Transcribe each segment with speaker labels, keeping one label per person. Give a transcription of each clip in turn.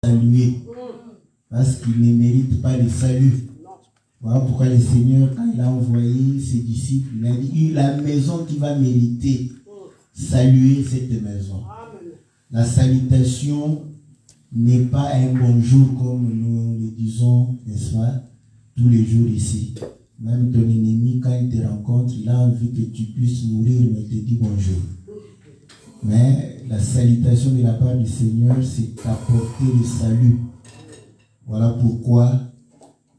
Speaker 1: saluer parce qu'il ne mérite pas le salut. Voilà pourquoi le Seigneur, quand il a envoyé ses disciples, il a dit la maison qui va mériter saluer cette maison. La salutation n'est pas un bonjour comme nous le disons, n'est-ce pas, tous les jours ici. Même ton ennemi, quand il te rencontre, il a envie que tu puisses mourir, mais il te dit bonjour. Mais la salutation de la part du Seigneur, c'est apporter le salut. Voilà pourquoi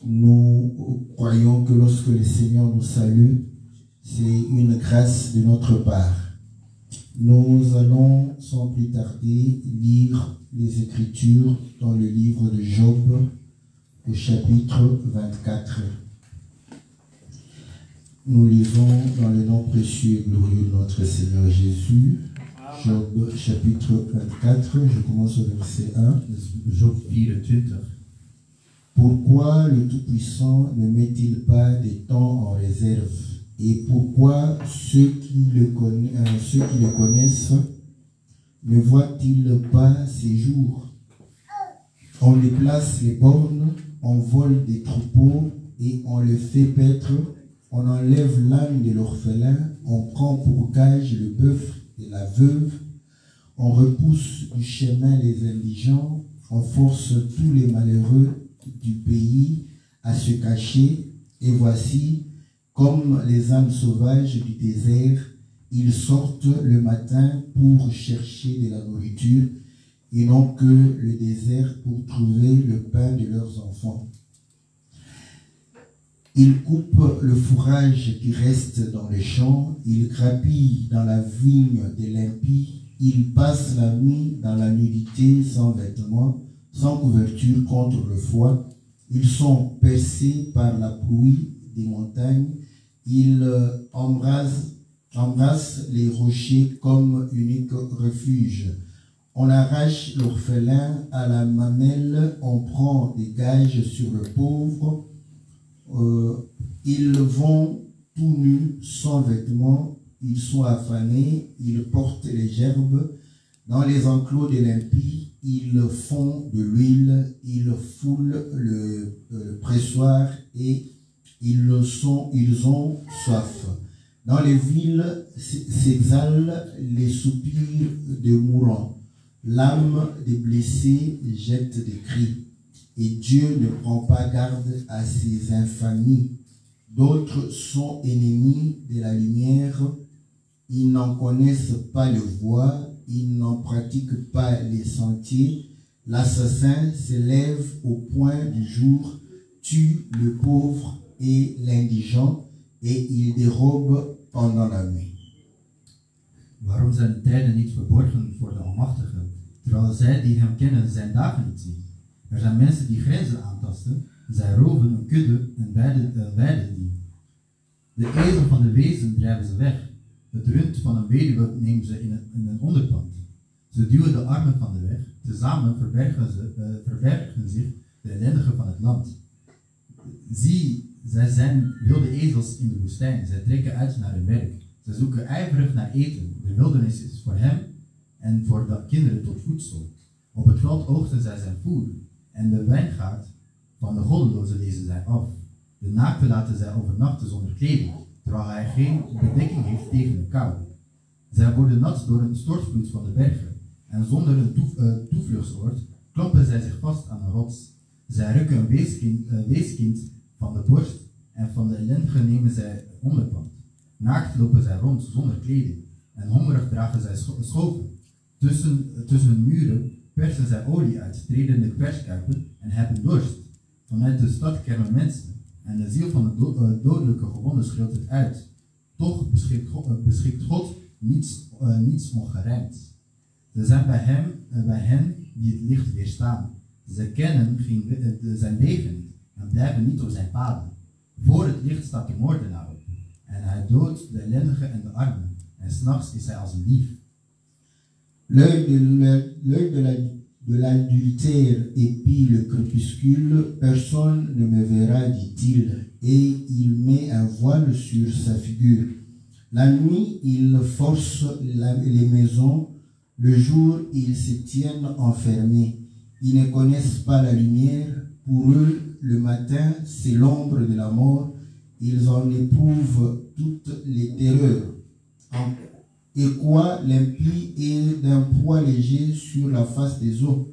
Speaker 1: nous croyons que lorsque le Seigneur nous salue, c'est une grâce de notre part. Nous allons sans plus tarder lire les Écritures dans le livre de Job, au chapitre 24. Nous lisons dans le nom précieux et glorieux de notre Seigneur Jésus. Job chapitre 24, je commence au verset 1.
Speaker 2: Job 24.
Speaker 1: Pourquoi le Tout-Puissant ne met-il pas des temps en réserve? Et pourquoi ceux qui le connaissent ne voient-ils pas ses jours? On déplace les bornes, on vole des troupeaux et on le fait paître. On enlève l'âme de l'orphelin, on prend pour gage le bœuf et la veuve. On repousse du chemin les indigents, on force tous les malheureux du pays à se cacher. Et voici, comme les âmes sauvages du désert, ils sortent le matin pour chercher de la nourriture et non que le désert pour trouver le pain de leurs enfants. Ils coupent le fourrage qui reste dans les champs, ils grappillent dans la vigne des l'impie, ils passent la nuit dans la nudité sans vêtements, sans couverture contre le froid. Ils sont percés par la pluie des montagnes, ils embrassent les rochers comme unique refuge. On arrache l'orphelin à la mamelle, on prend des gages sur le pauvre. Ils vont tout nus, sans vêtements, ils sont affamés, ils portent les gerbes. Dans les enclos de l'impie, ils font de l'huile, ils foulent le pressoir et ils ont soif. Dans les villes s'exhalent les soupirs des mourants. L'âme des blessés jette des cris. Et Dieu ne prend pas garde à ses infamies. D'autres sont ennemis de la lumière. Ils n'en connaissent pas les voies. Ils n'en pratiquent pas les sentiers. L'assassin s'élève au point du jour, tue le pauvre et l'indigent, et il dérobe pendant la nuit.
Speaker 2: Waarom zijn de tijden niet verborgen voor de Almachtige, terwijl zij die hem kennen zijn dagen niet zien? Er zijn mensen die grenzen aantasten, zij roven een kudde en weiden die. De ezel van de wezen drijven ze weg, het rund van een weduwe nemen ze in een onderpand. Ze duwen de armen van de weg, tezamen verbergen zich de ellendigen van het land. Zie, zij zijn wilde ezels in de woestijn, zij trekken uit naar hun werk. Ze zoeken ijverig naar eten, de wildernis is voor hem en voor de kinderen tot voedsel. Op het veld oogsten zij zijn voer. En de wijngaard van de goddeloze lezen zij af. De naakte laten zij overnachten zonder kleding, terwijl hij geen bedekking heeft tegen de kou. Zij worden nat door een stortvloed van de bergen, en zonder een toevluchtsoord klampen zij zich vast aan een rots. Zij rukken een weeskind van de borst, en van de ellendige nemen zij onderpand. Naakt lopen zij rond zonder kleding, en hongerig dragen zij schoven. Tussen hun muren persen zij olie uit, treden de perskuipen en hebben dorst. Vanuit de stad kermen mensen, en de ziel van de dodelijke gewonde schreeuwt het uit. Toch beschikt God niets ongerijmds. Ze zijn bij hen die het licht weerstaan. Ze kennen zijn wegen niet en blijven niet door zijn paden. Voor het licht staat de moordenaar op, en hij doodt de ellendige en de armen, en 's nachts is hij als een dief.
Speaker 1: L'œil de l'adultère épie le crépuscule, personne ne me verra, dit-il, et il met un voile sur sa figure. La nuit, il force les maisons, le jour, ils se tiennent enfermés. Ils ne connaissent pas la lumière. Pour eux, le matin, c'est l'ombre de la mort. Ils en éprouvent toutes les terreurs. Et quoi, l'impie est d'un poids léger sur la face des eaux.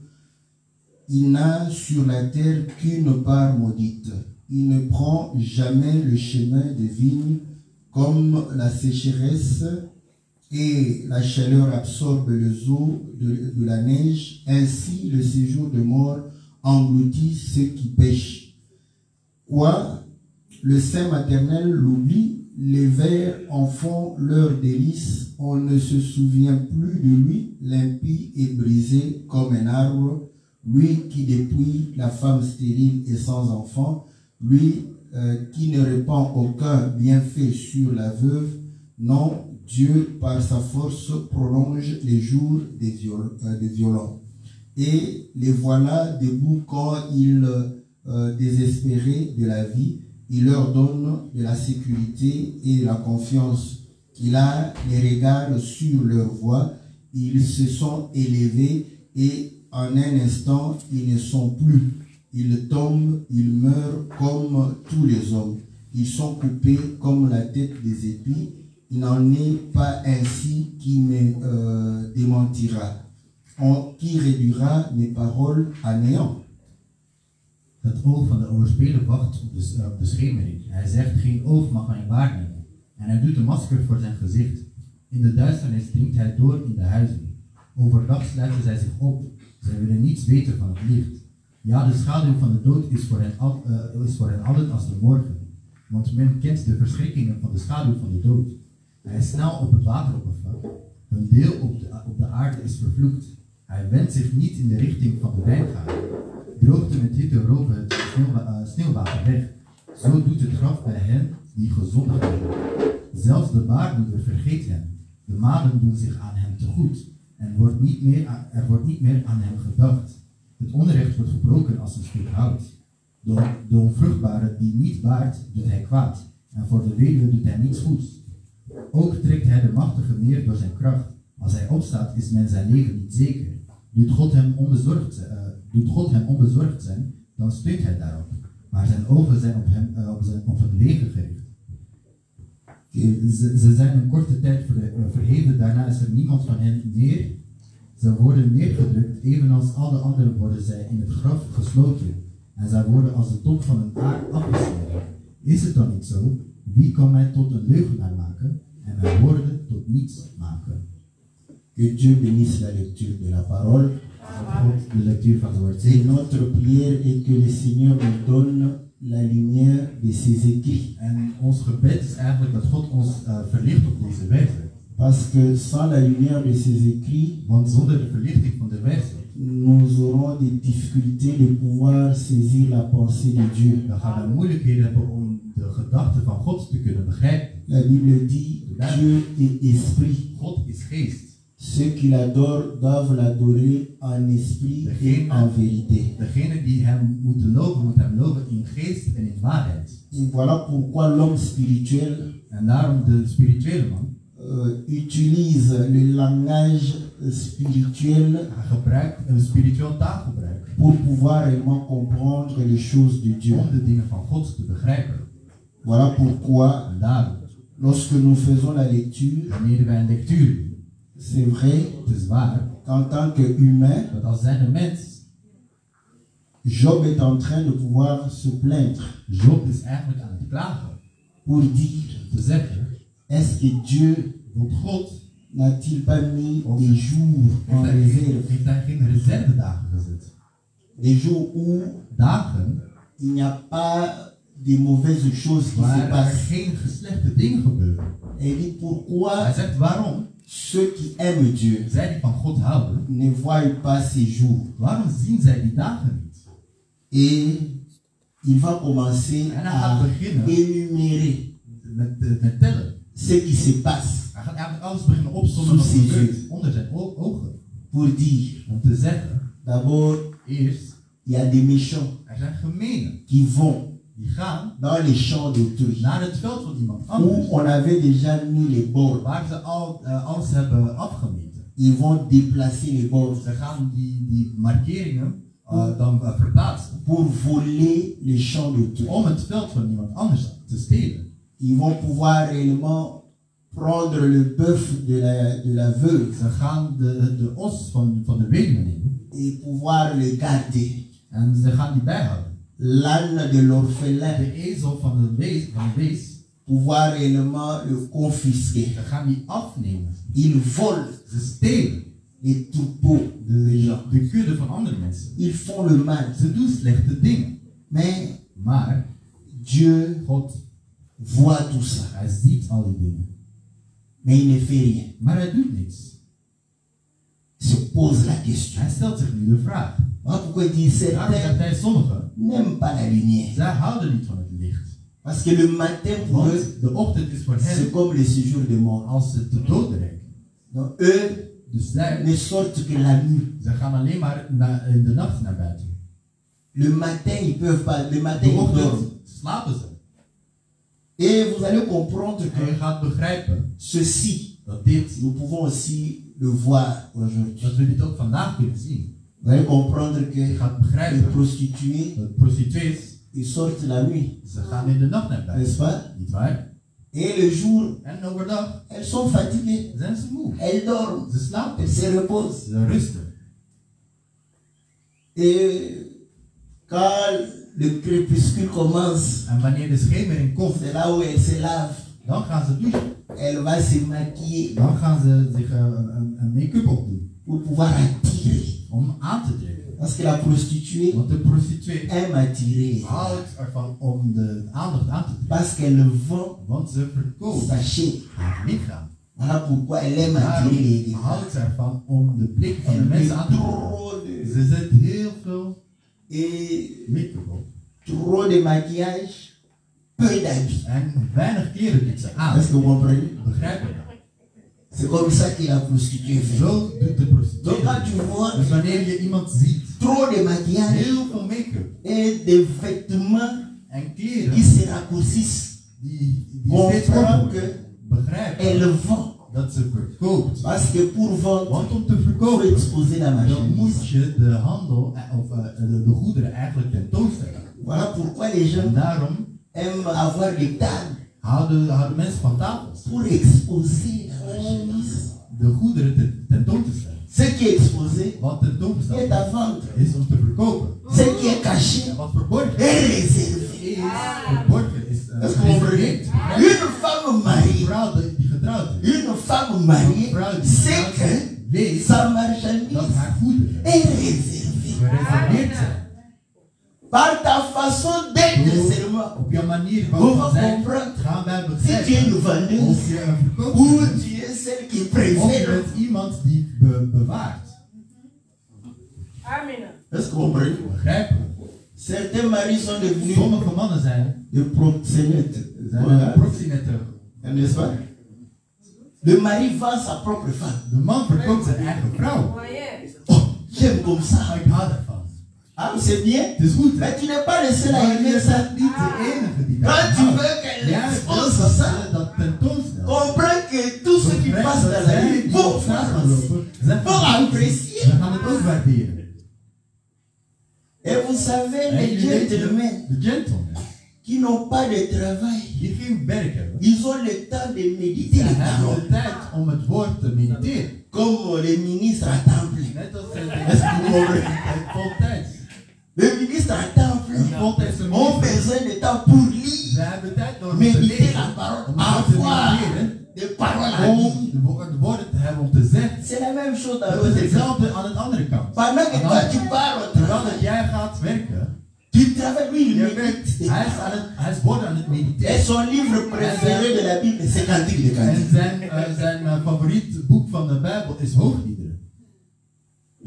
Speaker 1: Il n'a sur la terre qu'une part maudite. Il ne prend jamais le chemin des vignes, comme la sécheresse et la chaleur absorbe les eaux de la neige. Ainsi, le séjour de mort engloutit ceux qui pêchent. Quoi, le sein maternel l'oublie, les vers en font leur délice, on ne se souvient plus de lui, l'impie est brisé comme un arbre, lui qui dépouille la femme stérile et sans enfant, lui qui ne répand aucun bienfait sur la veuve. Non, Dieu par sa force prolonge les jours des violents. Et les voilà debout quand ils désespéraient de la vie. Il leur donne de la sécurité et de la confiance. Il a les regards sur leur voie. Ils se sont élevés et en un instant, ils ne sont plus. Ils tombent, ils meurent comme tous les hommes. Ils sont coupés comme la tête des épis. Il n'en est pas ainsi qui me démentira, qui réduira mes paroles à néant.
Speaker 2: Het oog van de overspeler wacht op de schemering. Hij zegt, geen oog mag mij waarnemen. En hij doet een masker voor zijn gezicht. In de duisternis dringt hij door in de huizen. Overdag sluiten zij zich op. Zij willen niets weten van het licht. Ja, de schaduw van de dood is voor hen allen als de morgen. Want men kent de verschrikkingen van de schaduw van de dood. Hij is snel op het wateroppervlak. Hun deel op de aarde is vervloekt. Hij wendt zich niet in de richting van de wijngaard. Droogte met hitte roven het sneeuwwater weg. Zo doet het graf bij hen die gezondigd hebben. Zelfs de baarmoeder vergeet hem. De maden doen zich aan hem tegoed. En er wordt niet meer aan hem gedacht. Het onrecht wordt gebroken als een stuk hout. De onvruchtbare die niet baart, doet hij kwaad. En voor de weduwe doet hij niets goeds. Ook trekt hij de machtige neer door zijn kracht. Als hij opstaat, is men zijn leven niet zeker. Doet God hem onbezorgd zijn, dan steunt hij daarop. Maar zijn ogen zijn op het leven gericht. Ze zijn een korte tijd verheven, daarna is er niemand van hen meer. Ze worden neergedrukt, evenals alle anderen worden zij in het graf gesloten. En zij worden als de top van een aard afgesneden. Is het dan niet zo? Wie kan mij tot een leugenaar maken en mijn woorden tot niets maken?
Speaker 1: Que Dieu bénisse la lecture de la parole. Et notre prière est que le Seigneur nous donne la lumière de ses écrits.
Speaker 2: En ons gebed is eigenlijk dat God ons verlicht op deze wijze.
Speaker 1: Parce que sans la lumière de ses écrits,
Speaker 2: want zonder de verlichting van de wijze,
Speaker 1: nous aurons des difficultés de pouvoir saisir la pensée de Dieu.
Speaker 2: Dan gaan we moeilijkheden hebben om de gedachten van God te kunnen begrijpen.
Speaker 1: La Bible dit, Dieu est esprit.
Speaker 2: God is geest.
Speaker 1: Ceux qui l'adorent doivent l'adorer en esprit et en vérité.
Speaker 2: Degene die hem moeten loven in geest en in waarheid.
Speaker 1: Et voilà pourquoi l'homme spirituel
Speaker 2: en daarom de spirituele man
Speaker 1: utilise le langage spirituel.
Speaker 2: Hij gebruikt een spiritueel taalgebruik.
Speaker 1: Pour pouvoir réellement comprendre les choses de Dieu.
Speaker 2: Om de dingen van God te begrijpen.
Speaker 1: Voilà pourquoi
Speaker 2: en daarom,
Speaker 1: lorsque nous faisons la lecture,
Speaker 2: wanneer wij een lectuur doen,
Speaker 1: c'est vrai qu'en tant qu'humain, Job est en train de pouvoir se plaindre.
Speaker 2: Job is eigenlijk aan het klagen.
Speaker 1: Pour dire,
Speaker 2: te zeggen,
Speaker 1: est-ce que Dieu,
Speaker 2: God,
Speaker 1: n'a-t-il pas mis des jours en réserve?
Speaker 2: Heeft hij geen reservedagen gezet?
Speaker 1: Des jours où
Speaker 2: dagen,
Speaker 1: il n'y a pas de mauvaises choses qui se passent.
Speaker 2: Geen slechte dingen gebeuren.
Speaker 1: Et il dit pourquoi?
Speaker 2: Hij zegt waarom?
Speaker 1: Ceux qui aiment Dieu
Speaker 2: zij die van God houden,
Speaker 1: ne voient pas ces jours.
Speaker 2: Waarom zien zij die dagen niet?
Speaker 1: Et il va commencer à énumérer
Speaker 2: met tellen.
Speaker 1: Ce qui se passe.
Speaker 2: Hij gaat eigenlijk alles beginnen opzommen wat gebeurt onder zijn ogen.
Speaker 1: Pour dire,
Speaker 2: om te zeggen,
Speaker 1: d'abord,
Speaker 2: eerst,
Speaker 1: il y a des méchants
Speaker 2: zijn gemenen
Speaker 1: qui vont
Speaker 2: die gaan
Speaker 1: dans les champs d'autrui,
Speaker 2: naar het veld van iemand anders,
Speaker 1: où on avait déjà mis les bords,
Speaker 2: waar ze alles hebben afgemeten.
Speaker 1: Ils vont déplacer les bords.
Speaker 2: Ze gaan die markeringen dan verplaatsen.
Speaker 1: pour voler les champs d'autrui.
Speaker 2: Om het veld van iemand anders te stelen.
Speaker 1: Ils vont pouvoir réellement prendre le bœuf de la veuve
Speaker 2: Ze gaan de os van de weduwe nemen.
Speaker 1: et pouvoir le garder.
Speaker 2: En ze gaan die bijhouden.
Speaker 1: L'âne de l'orphelin,
Speaker 2: De ezel van de wees.
Speaker 1: pouvoir réellement le confisquer.
Speaker 2: Ze gaan die afnemen.
Speaker 1: Ils volent
Speaker 2: Ze stelen
Speaker 1: les troupeaux des gens.
Speaker 2: de kudde van andere mensen.
Speaker 1: Ils font le mal.
Speaker 2: Ze doen slechte dingen.
Speaker 1: Mais
Speaker 2: Maar
Speaker 1: Dieu
Speaker 2: God,
Speaker 1: voit tout ça.
Speaker 2: hij ziet al die dingen.
Speaker 1: Mais il ne fait rien.
Speaker 2: Maar hij doet niks.
Speaker 1: Il se pose la question.
Speaker 2: Hij stelt zich nu de vraag.
Speaker 1: Voilà pourquoi il dit
Speaker 2: Daarom zegt
Speaker 1: certains
Speaker 2: hij sommigen,
Speaker 1: n'aiment pas la lumière.
Speaker 2: zij houden niet van het licht.
Speaker 1: Parce que le matin pour eux,
Speaker 2: Want de ochtend is voor
Speaker 1: c'est
Speaker 2: hen
Speaker 1: comme le séjour de mort.
Speaker 2: als ze te dood rekenen.
Speaker 1: Donc eux
Speaker 2: Dus zij
Speaker 1: ne sortent que la nuit.
Speaker 2: gaan alleen maar in de nacht naar buiten.
Speaker 1: Le matin, ils peuvent pas. Le matin,
Speaker 2: De
Speaker 1: ils dorment.
Speaker 2: ochtend slapen ze.
Speaker 1: Et vous allez comprendre
Speaker 2: En je
Speaker 1: que
Speaker 2: gaat begrijpen
Speaker 1: ceci,
Speaker 2: dat dit,
Speaker 1: nous pouvons aussi le voir aujourd'hui.
Speaker 2: dat we dit ook vandaag kunnen zien.
Speaker 1: Vous allez comprendre
Speaker 2: Je
Speaker 1: que
Speaker 2: gaat
Speaker 1: les
Speaker 2: begrijpen
Speaker 1: prostituées,
Speaker 2: dat prostituees,
Speaker 1: ils sortent la nuit,
Speaker 2: ze gaan in de nacht naar
Speaker 1: n'est-ce
Speaker 2: buiten.
Speaker 1: pas?
Speaker 2: Niet waar?
Speaker 1: Et le jour,
Speaker 2: En overdag
Speaker 1: elles sont fatiguées.
Speaker 2: zijn ze moe.
Speaker 1: Elles dorment.
Speaker 2: Ze slapen.
Speaker 1: Elles se reposent.
Speaker 2: Ze rusten.
Speaker 1: Et quand le crépuscule commence,
Speaker 2: En wanneer de schemering komt,
Speaker 1: c'est là où elles se lavent.
Speaker 2: dan gaan ze douchen.
Speaker 1: Elle va se maquiller
Speaker 2: Dan gaan ze zich een make-up opdoen.
Speaker 1: pour pouvoir attirer.
Speaker 2: Om aan te trekken.
Speaker 1: Parce que la prostituée
Speaker 2: Want de prostituee
Speaker 1: aime attirer.
Speaker 2: houdt ervan om de aandacht aan te trekken.
Speaker 1: Parce qu'elle vend
Speaker 2: Want ze verkoopt
Speaker 1: sa chair.
Speaker 2: haar lichaam.
Speaker 1: Voilà pourquoi elle aime attirer les
Speaker 2: Daarom
Speaker 1: gens.
Speaker 2: houdt ze ervan om de blik van de
Speaker 1: Elle met
Speaker 2: mensen aan te trekken.
Speaker 1: trop de,
Speaker 2: Ze zet heel veel
Speaker 1: et
Speaker 2: make-up op.
Speaker 1: trop de maquillage, peu d'habits.
Speaker 2: En weinig kleren doet ze aan.
Speaker 1: Est-ce que vous comprenez?
Speaker 2: Begrijp je?
Speaker 1: C'est comme ça que la prostituée fait.
Speaker 2: Zo doet de
Speaker 1: Donc
Speaker 2: prostituee.
Speaker 1: quand tu vois
Speaker 2: Dus wanneer je iemand ziet,
Speaker 1: trop de maquillage
Speaker 2: heel veel make-up
Speaker 1: et des vêtements
Speaker 2: en kleren
Speaker 1: qui se raccourcissent,
Speaker 2: die
Speaker 1: Comprends
Speaker 2: steeds korter
Speaker 1: que
Speaker 2: worden, begrijp
Speaker 1: elle
Speaker 2: je
Speaker 1: vend.
Speaker 2: dat ze verkoopt.
Speaker 1: Parce que pour vendre,
Speaker 2: Want om te
Speaker 1: il faut
Speaker 2: verkopen,
Speaker 1: exposer la
Speaker 2: dan
Speaker 1: marchandise.
Speaker 2: moet je de handel of de goederen eigenlijk tentoonstellen.
Speaker 1: Voilà pourquoi les gens
Speaker 2: En daarom
Speaker 1: aiment avoir des tables
Speaker 2: houden mensen van tafels
Speaker 1: pour exposer la marchandise.
Speaker 2: de goederen tentoon te stellen.
Speaker 1: Ce qui est exposé
Speaker 2: Wat tentoon te
Speaker 1: est
Speaker 2: stellen
Speaker 1: à vendre.
Speaker 2: is om te verkopen.
Speaker 1: Ce qui est caché
Speaker 2: En wat verborgen
Speaker 1: est réservé.
Speaker 2: is, verborgen is
Speaker 1: Est-ce que vous comprenez?
Speaker 2: gereserveerd.
Speaker 1: Une femme
Speaker 2: Een
Speaker 1: mariée,
Speaker 2: vrouw die getrouwd is,
Speaker 1: une femme mariée sait que
Speaker 2: weet
Speaker 1: sa
Speaker 2: dat
Speaker 1: marchandise
Speaker 2: haar goederen
Speaker 1: est réservée.
Speaker 2: gereserveerd zijn.
Speaker 1: Par ta façon d'être seulement.
Speaker 2: Op jouw manier
Speaker 1: Vous
Speaker 2: van zijn
Speaker 1: comprendre
Speaker 2: gaan wij
Speaker 1: si tu es une
Speaker 2: begrijpen
Speaker 1: vendeuse
Speaker 2: of je een
Speaker 1: ou
Speaker 2: verkoper bent.
Speaker 1: tu es celle qui
Speaker 2: Of je
Speaker 1: préserve.
Speaker 2: bent iemand die bewaart.
Speaker 3: Amen.
Speaker 1: Est-ce que vous comprenez?
Speaker 2: Begrijpen we?
Speaker 1: Certains maris sont devenus
Speaker 2: Sommige mannen zijn
Speaker 1: des proxénètes. Voilà.
Speaker 2: proxenetten.
Speaker 1: N'est-ce pas? Le mari vend sa propre femme.
Speaker 2: De man verkoopt zijn eigen vrouw.
Speaker 3: Moyen.
Speaker 1: Oh, j'aime comme ça.
Speaker 2: Maar ik hou daarvan.
Speaker 1: Ah, c'est bien.
Speaker 2: Het is goed, hè?
Speaker 1: Mais tu n'es pas le seul à
Speaker 2: Maar
Speaker 1: aimer
Speaker 2: je
Speaker 1: ça.
Speaker 2: bent niet de enige die
Speaker 1: Quand
Speaker 2: dat
Speaker 1: tu
Speaker 2: houdt.
Speaker 1: veux qu'elle
Speaker 2: Jij
Speaker 1: expose
Speaker 2: wilt
Speaker 1: ça,
Speaker 2: dat dat tentoonstelt.
Speaker 1: comprends que tout ce qui passe dans la vie vont voir aussi. Vont apprécier.
Speaker 2: We gaan het ook waarderen.
Speaker 1: Et vous savez,
Speaker 2: En
Speaker 1: les
Speaker 2: jullie weten,
Speaker 1: gentlemen
Speaker 2: de gentlemen,
Speaker 1: qui n'ont pas de travail,
Speaker 2: die geen werk hebben,
Speaker 1: ils ont le temps de méditer
Speaker 2: die
Speaker 1: les
Speaker 2: hebben
Speaker 1: paroles.
Speaker 2: de tijd om het woord te mediteren.
Speaker 1: Comme les ministres à temple.
Speaker 2: Net als het voltijds.
Speaker 1: Les ministres à temple
Speaker 2: Een voltijdse
Speaker 1: ont
Speaker 2: minister.
Speaker 1: besoin de temps pour lire,
Speaker 2: Ze hebben tijd nodig te
Speaker 1: méditer
Speaker 2: lezen,
Speaker 1: la parole,
Speaker 2: om het woord te
Speaker 1: avoir
Speaker 2: mediteren,
Speaker 1: des paroles à
Speaker 2: om
Speaker 1: dire.
Speaker 2: de woorden te hebben om te zeggen.
Speaker 1: C'est la même chose dans
Speaker 2: Dat is
Speaker 1: l'autre exemple.
Speaker 2: hetzelfde aan de andere kant.
Speaker 1: Pendant que toi tu pars au
Speaker 2: Terwijl dat
Speaker 1: travail,
Speaker 2: jij gaat werken,
Speaker 1: tu travailles, lui il
Speaker 2: je
Speaker 1: médite.
Speaker 2: werkt,
Speaker 1: des paroles.
Speaker 2: hij is woorden aan het
Speaker 1: Et
Speaker 2: mediteren.
Speaker 1: son livre préféré de la Bible, c'est Cantique de
Speaker 2: En
Speaker 1: Cantique.
Speaker 2: zijn favoriet boek van de Bijbel is Hoogliederen.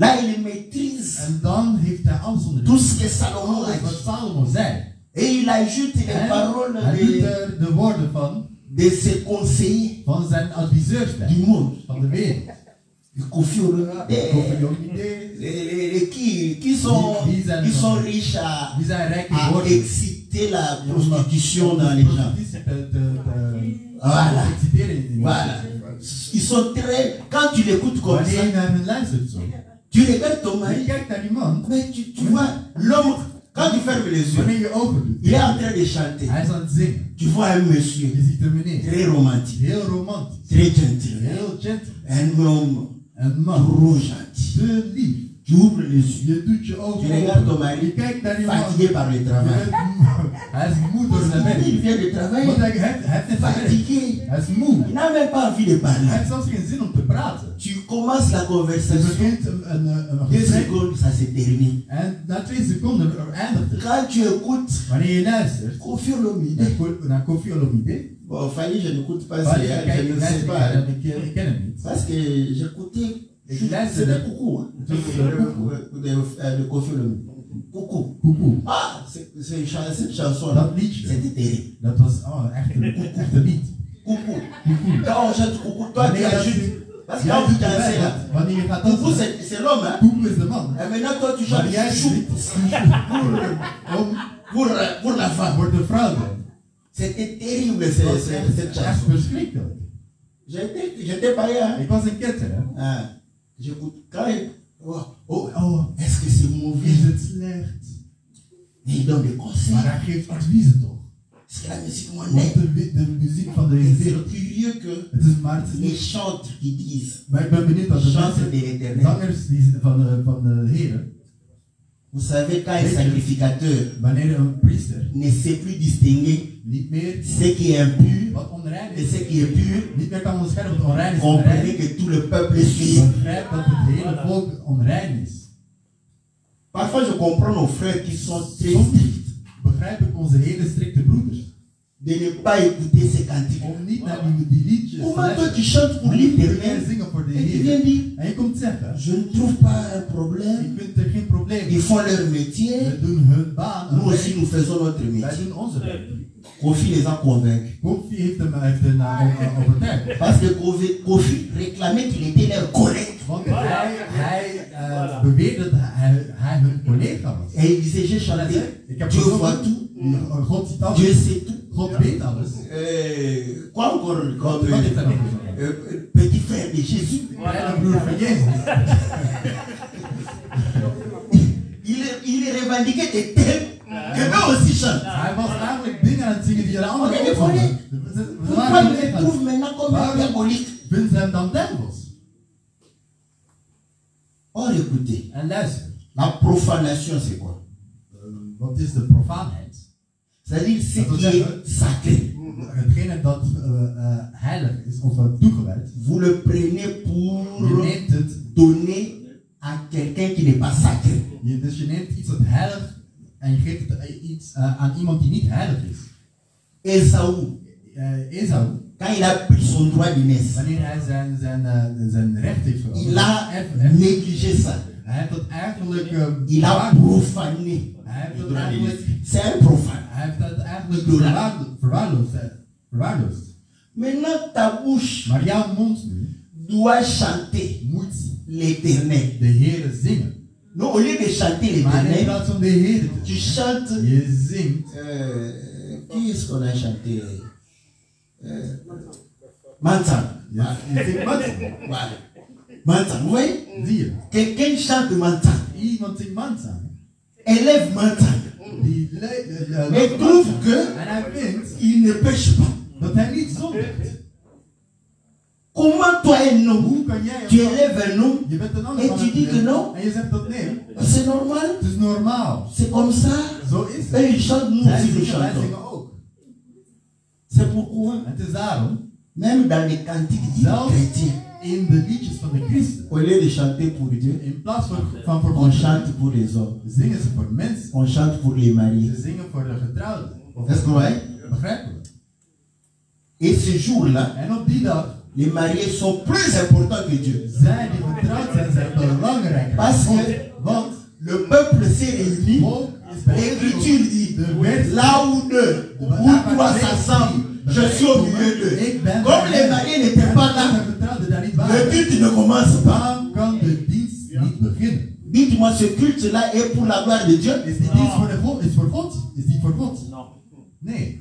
Speaker 1: Là, il maîtrise
Speaker 2: En dan heeft hij alles onder
Speaker 1: tout
Speaker 2: de
Speaker 1: ce que Salomon a
Speaker 2: alles wat
Speaker 1: dit.
Speaker 2: Salomo zei.
Speaker 1: Et il ajoute les
Speaker 2: En
Speaker 1: paroles
Speaker 2: hij doet
Speaker 1: de,
Speaker 2: er de woorden
Speaker 1: de ses conseillers
Speaker 2: van zijn adviseurs bij,
Speaker 1: du monde.
Speaker 2: van de wereld.
Speaker 1: Kofi Olomide,
Speaker 2: Kofi Olomide,
Speaker 1: qui sont riches
Speaker 2: die zijn rijk
Speaker 1: à
Speaker 2: geworden.
Speaker 1: exciter la prostitution dans les gens. Voilà. Voilà. Ils sont très. Quand tu l'écoutes comme ça,
Speaker 2: Wanneer je naar hen luistert zo,
Speaker 1: Tu regardes ton
Speaker 2: Je
Speaker 1: mari,
Speaker 2: kijkt naar die man.
Speaker 1: mais tu vois l'homme, quand tu fermes les yeux,
Speaker 2: Wanneer je ogen doet.
Speaker 1: il est en train de chanter.
Speaker 2: Hij is aan het zingen.
Speaker 1: Tu vois un monsieur
Speaker 2: Je ziet een meneer.
Speaker 1: très romantique,
Speaker 2: Heel romantisch.
Speaker 1: très gentil,
Speaker 2: Heel gentle.
Speaker 1: un homme
Speaker 2: Een man.
Speaker 1: trop gentil.
Speaker 2: Te lief.
Speaker 1: Tu ouvres les yeux,
Speaker 2: Je doet je
Speaker 1: tu
Speaker 2: ogen
Speaker 1: regardes ton
Speaker 2: open.
Speaker 1: mari,
Speaker 2: Je kijkt naar die man.
Speaker 1: fatigué par le
Speaker 2: Je
Speaker 1: travail.
Speaker 2: bent moe. Hij is moe door zijn werk.
Speaker 1: Il vient de travailler,
Speaker 2: Want hij heeft net gewerkt.
Speaker 1: fatigué.
Speaker 2: Hij is moe.
Speaker 1: Il n'a même pas envie de
Speaker 2: Hij
Speaker 1: parler.
Speaker 2: heeft zelfs geen zin om te praten.
Speaker 1: Tu commences la
Speaker 2: Je
Speaker 1: conversation,
Speaker 2: begint een
Speaker 1: 2
Speaker 2: gesprek
Speaker 1: secondes, ça se termine.
Speaker 2: en na 2 seconden eindigt het.
Speaker 1: Quand tu écoutes,
Speaker 2: Wanneer je luistert
Speaker 1: Kofi Olomide.
Speaker 2: naar Koffi Olomide,
Speaker 1: Bon, Fanny, je n'écoute pas,
Speaker 2: waar
Speaker 1: je
Speaker 2: je
Speaker 1: ne
Speaker 2: kijkt,
Speaker 1: sais
Speaker 2: luister
Speaker 1: pas.
Speaker 2: naar, ik ken hem niet.
Speaker 1: Parce que j'écoutais,
Speaker 2: Ik luisterde
Speaker 1: c'est des coucou, hein.
Speaker 2: de Coucou.
Speaker 1: De Kofi Olomide. Coucou.
Speaker 2: Coucou.
Speaker 1: Ah, cette chanson-là,
Speaker 2: Dat liedje,
Speaker 1: c'était terrible.
Speaker 2: dat was echt een echte lied.
Speaker 1: Coucou. Quand on chante coucou, toi tu
Speaker 2: Wanneer
Speaker 1: ajoutes. Parce que
Speaker 2: jij
Speaker 1: quand tu
Speaker 2: doet
Speaker 1: danses
Speaker 2: erbij,
Speaker 1: là,
Speaker 2: wanneer je gaat
Speaker 1: coucou
Speaker 2: dansen,
Speaker 1: c'est l'homme, hein.
Speaker 2: Coucou is de man.
Speaker 1: Et maintenant toi tu
Speaker 2: Maar
Speaker 1: chantes
Speaker 2: jij
Speaker 1: chouchou
Speaker 2: om
Speaker 1: pour la femme.
Speaker 2: voor de vrouw dan.
Speaker 1: C'était terrible
Speaker 2: Dat was
Speaker 1: cette
Speaker 2: echt
Speaker 1: chanson.
Speaker 2: verschrikkelijk.
Speaker 1: J'étais pas là.
Speaker 2: Ik was een ketter, hè.
Speaker 1: Ah, j'écoute. Quand est-ce que c'est mauvais?
Speaker 2: Is het slecht?
Speaker 1: Mais il donne des
Speaker 2: Maar
Speaker 1: conseils.
Speaker 2: hij geeft adviezen toch?
Speaker 1: Parce que la musique
Speaker 2: Want
Speaker 1: mondaine,
Speaker 2: de muziek van deze
Speaker 1: c'est
Speaker 2: wereld,
Speaker 1: curieux que
Speaker 2: het is maar het is
Speaker 1: les
Speaker 2: niet.
Speaker 1: chantres qui disent
Speaker 2: Maar ik ben benieuwd dat de
Speaker 1: chantres
Speaker 2: mensen,
Speaker 1: de l'éternel.
Speaker 2: zangers van de Heer,
Speaker 1: Vous savez, quand un sacrificateur
Speaker 2: wanneer een priester
Speaker 1: ne sait plus distinguer
Speaker 2: niet meer
Speaker 1: ce qui est impur
Speaker 2: wat onrein
Speaker 1: et
Speaker 2: is,
Speaker 1: ce qui est pur,
Speaker 2: niet meer kan onderscheiden wat onrein is en
Speaker 1: comprenez
Speaker 2: onrein,
Speaker 1: que tout le peuple suit.
Speaker 2: begrijp dat het hele volk onrein is.
Speaker 1: Parfois, je comprends nos frères qui sont très stricts
Speaker 2: Begrijp ik onze hele strikte broeders
Speaker 1: de ne pas écouter ces cantiques.
Speaker 2: om niet naar die liedjes te
Speaker 1: Comment toi tu
Speaker 2: luisteren.
Speaker 1: chantes pour
Speaker 2: Hoe kun jij
Speaker 1: l'éternel
Speaker 2: zingen voor de
Speaker 1: et tu viens
Speaker 2: Heer?
Speaker 1: dire,
Speaker 2: En je komt zeggen,
Speaker 1: je ne trouve pas un problème,
Speaker 2: ik vind er geen probleem.
Speaker 1: ils font leur métier,
Speaker 2: We doen hun baan, hun
Speaker 1: nous aussi
Speaker 2: werk.
Speaker 1: nous faisons notre
Speaker 2: Wij
Speaker 1: métier.
Speaker 2: doen onze werk.
Speaker 1: Kofi les a convaincus.
Speaker 2: Kofi heeft hem overtuigd.
Speaker 1: Parce que Kofi réclamait qu'il était leur collègue.
Speaker 2: Want hij beweerde dat hij hun collega was.
Speaker 1: Et il disait, j'ai chanté,
Speaker 2: Ik heb
Speaker 1: Dieu
Speaker 2: gezongen,
Speaker 1: voit tout,
Speaker 2: God ziet
Speaker 1: Dieu
Speaker 2: alles,
Speaker 1: sait tout.
Speaker 2: God weet alles.
Speaker 1: Quoi encore comme
Speaker 2: Wat heeft hij nog gezongen?
Speaker 1: petit frère de Jésus.
Speaker 2: Kleine broer van Jezus.
Speaker 1: Il revendiquait des thèmes que nous aussi chantons.
Speaker 2: Hij was eigenlijk dingen aan het zingen die een andere
Speaker 1: Oké,
Speaker 2: ook
Speaker 1: voor
Speaker 2: hadden. We
Speaker 1: Pourquoi
Speaker 2: waren
Speaker 1: il les
Speaker 2: collega's.
Speaker 1: trouve maintenant comme un diabolique?
Speaker 2: Vinden ze hem dan duivels?
Speaker 1: Or écoutez,
Speaker 2: En luister,
Speaker 1: la profanation c'est quoi?
Speaker 2: wat is de profaanheid?
Speaker 1: C'est-à-dire ce
Speaker 2: Dat wil
Speaker 1: qui est
Speaker 2: zeggen,
Speaker 1: sacré.
Speaker 2: hetgene dat heilig is of toegewijd,
Speaker 1: Vous le prenez pour
Speaker 2: je neemt het,
Speaker 1: donner à quelqu'un qui n'est pas sacré.
Speaker 2: dus je neemt iets dat heilig en je geeft het iets aan iemand die niet heilig is.
Speaker 1: Esaü,
Speaker 2: Esau,
Speaker 1: quand il a pris son droit d'aînesse,
Speaker 2: wanneer hij zijn recht heeft
Speaker 1: il a
Speaker 2: genomen,
Speaker 1: négligé ça.
Speaker 2: hij heeft dat eigenlijk
Speaker 1: Il a profané.
Speaker 2: hij heeft dat eigenlijk
Speaker 1: C'est un profane.
Speaker 2: hij heeft dat eigenlijk
Speaker 1: Idola.
Speaker 2: verwaarloosd.
Speaker 1: Maintenant, ta bouche
Speaker 2: Maar jouw mond nu
Speaker 1: doit chanter
Speaker 2: moet
Speaker 1: l'éternel.
Speaker 2: de Heere zingen.
Speaker 1: Non, au lieu de chanter
Speaker 2: Maar in
Speaker 1: l'éternel,
Speaker 2: plaats van de Heere
Speaker 1: tu chantes.
Speaker 2: je zingt.
Speaker 1: Qui est-ce qu'on a chanté? Mantan.
Speaker 2: Je zingt Mantan.
Speaker 1: Voilà. Mantan, vous voyez?
Speaker 2: Zie je?
Speaker 1: Quelqu'un chante Mantan.
Speaker 2: Iemand zingt Mantan.
Speaker 1: Élève Mantan.
Speaker 2: Die
Speaker 1: Et trouve que
Speaker 2: en hij vindt
Speaker 1: il ne pêche pas.
Speaker 2: dat hij niet zondigt.
Speaker 1: Comment toi un homme,
Speaker 2: Hoe kan jij
Speaker 1: tu élèves un homme
Speaker 2: je bent een ander
Speaker 1: et
Speaker 2: man
Speaker 1: tu dis que non?
Speaker 2: en je zegt dat nee.
Speaker 1: C'est normal.
Speaker 2: Het is normaal.
Speaker 1: C'est comme ça.
Speaker 2: Zo is
Speaker 1: Et
Speaker 2: het.
Speaker 1: ils chantent, nous
Speaker 2: Zij
Speaker 1: aussi nous
Speaker 2: zingen, wij
Speaker 1: chantons.
Speaker 2: zingen ook.
Speaker 1: C'est pourquoi,
Speaker 2: En het is daarom,
Speaker 1: même dans les cantiques dits
Speaker 2: zelfs
Speaker 1: chrétiens,
Speaker 2: in de liedjes van de christen,
Speaker 1: au lieu de chanter pour Dieu,
Speaker 2: in plaats van voor
Speaker 1: on
Speaker 2: God,
Speaker 1: chante pour les hommes.
Speaker 2: zingen ze voor mensen.
Speaker 1: On chante pour les mariés.
Speaker 2: Ze zingen voor de getrouwden.
Speaker 1: Est-ce que vous voyez?
Speaker 2: Begrijpen we?
Speaker 1: Et ce jour-là,
Speaker 2: En op die dag
Speaker 1: les mariés sont plus importants que Dieu.
Speaker 2: zij die getrouwd zijn belangrijker.
Speaker 1: Parce que
Speaker 2: Want
Speaker 1: le peuple s'est réuni.
Speaker 2: volk is bij
Speaker 1: L'Écriture dit,
Speaker 2: de wet.
Speaker 1: là où deux ou trois s'assemblent, je suis au milieu d'eux. Comme les mariés n'étaient pas là, le culte ne commence pas.
Speaker 2: Dan kan de dienst niet beginnen.
Speaker 1: Dites-moi, ce culte-là est pour la gloire de Dieu.
Speaker 2: Is die dienst voor de God? Is voor God? Is die voor God? Nee.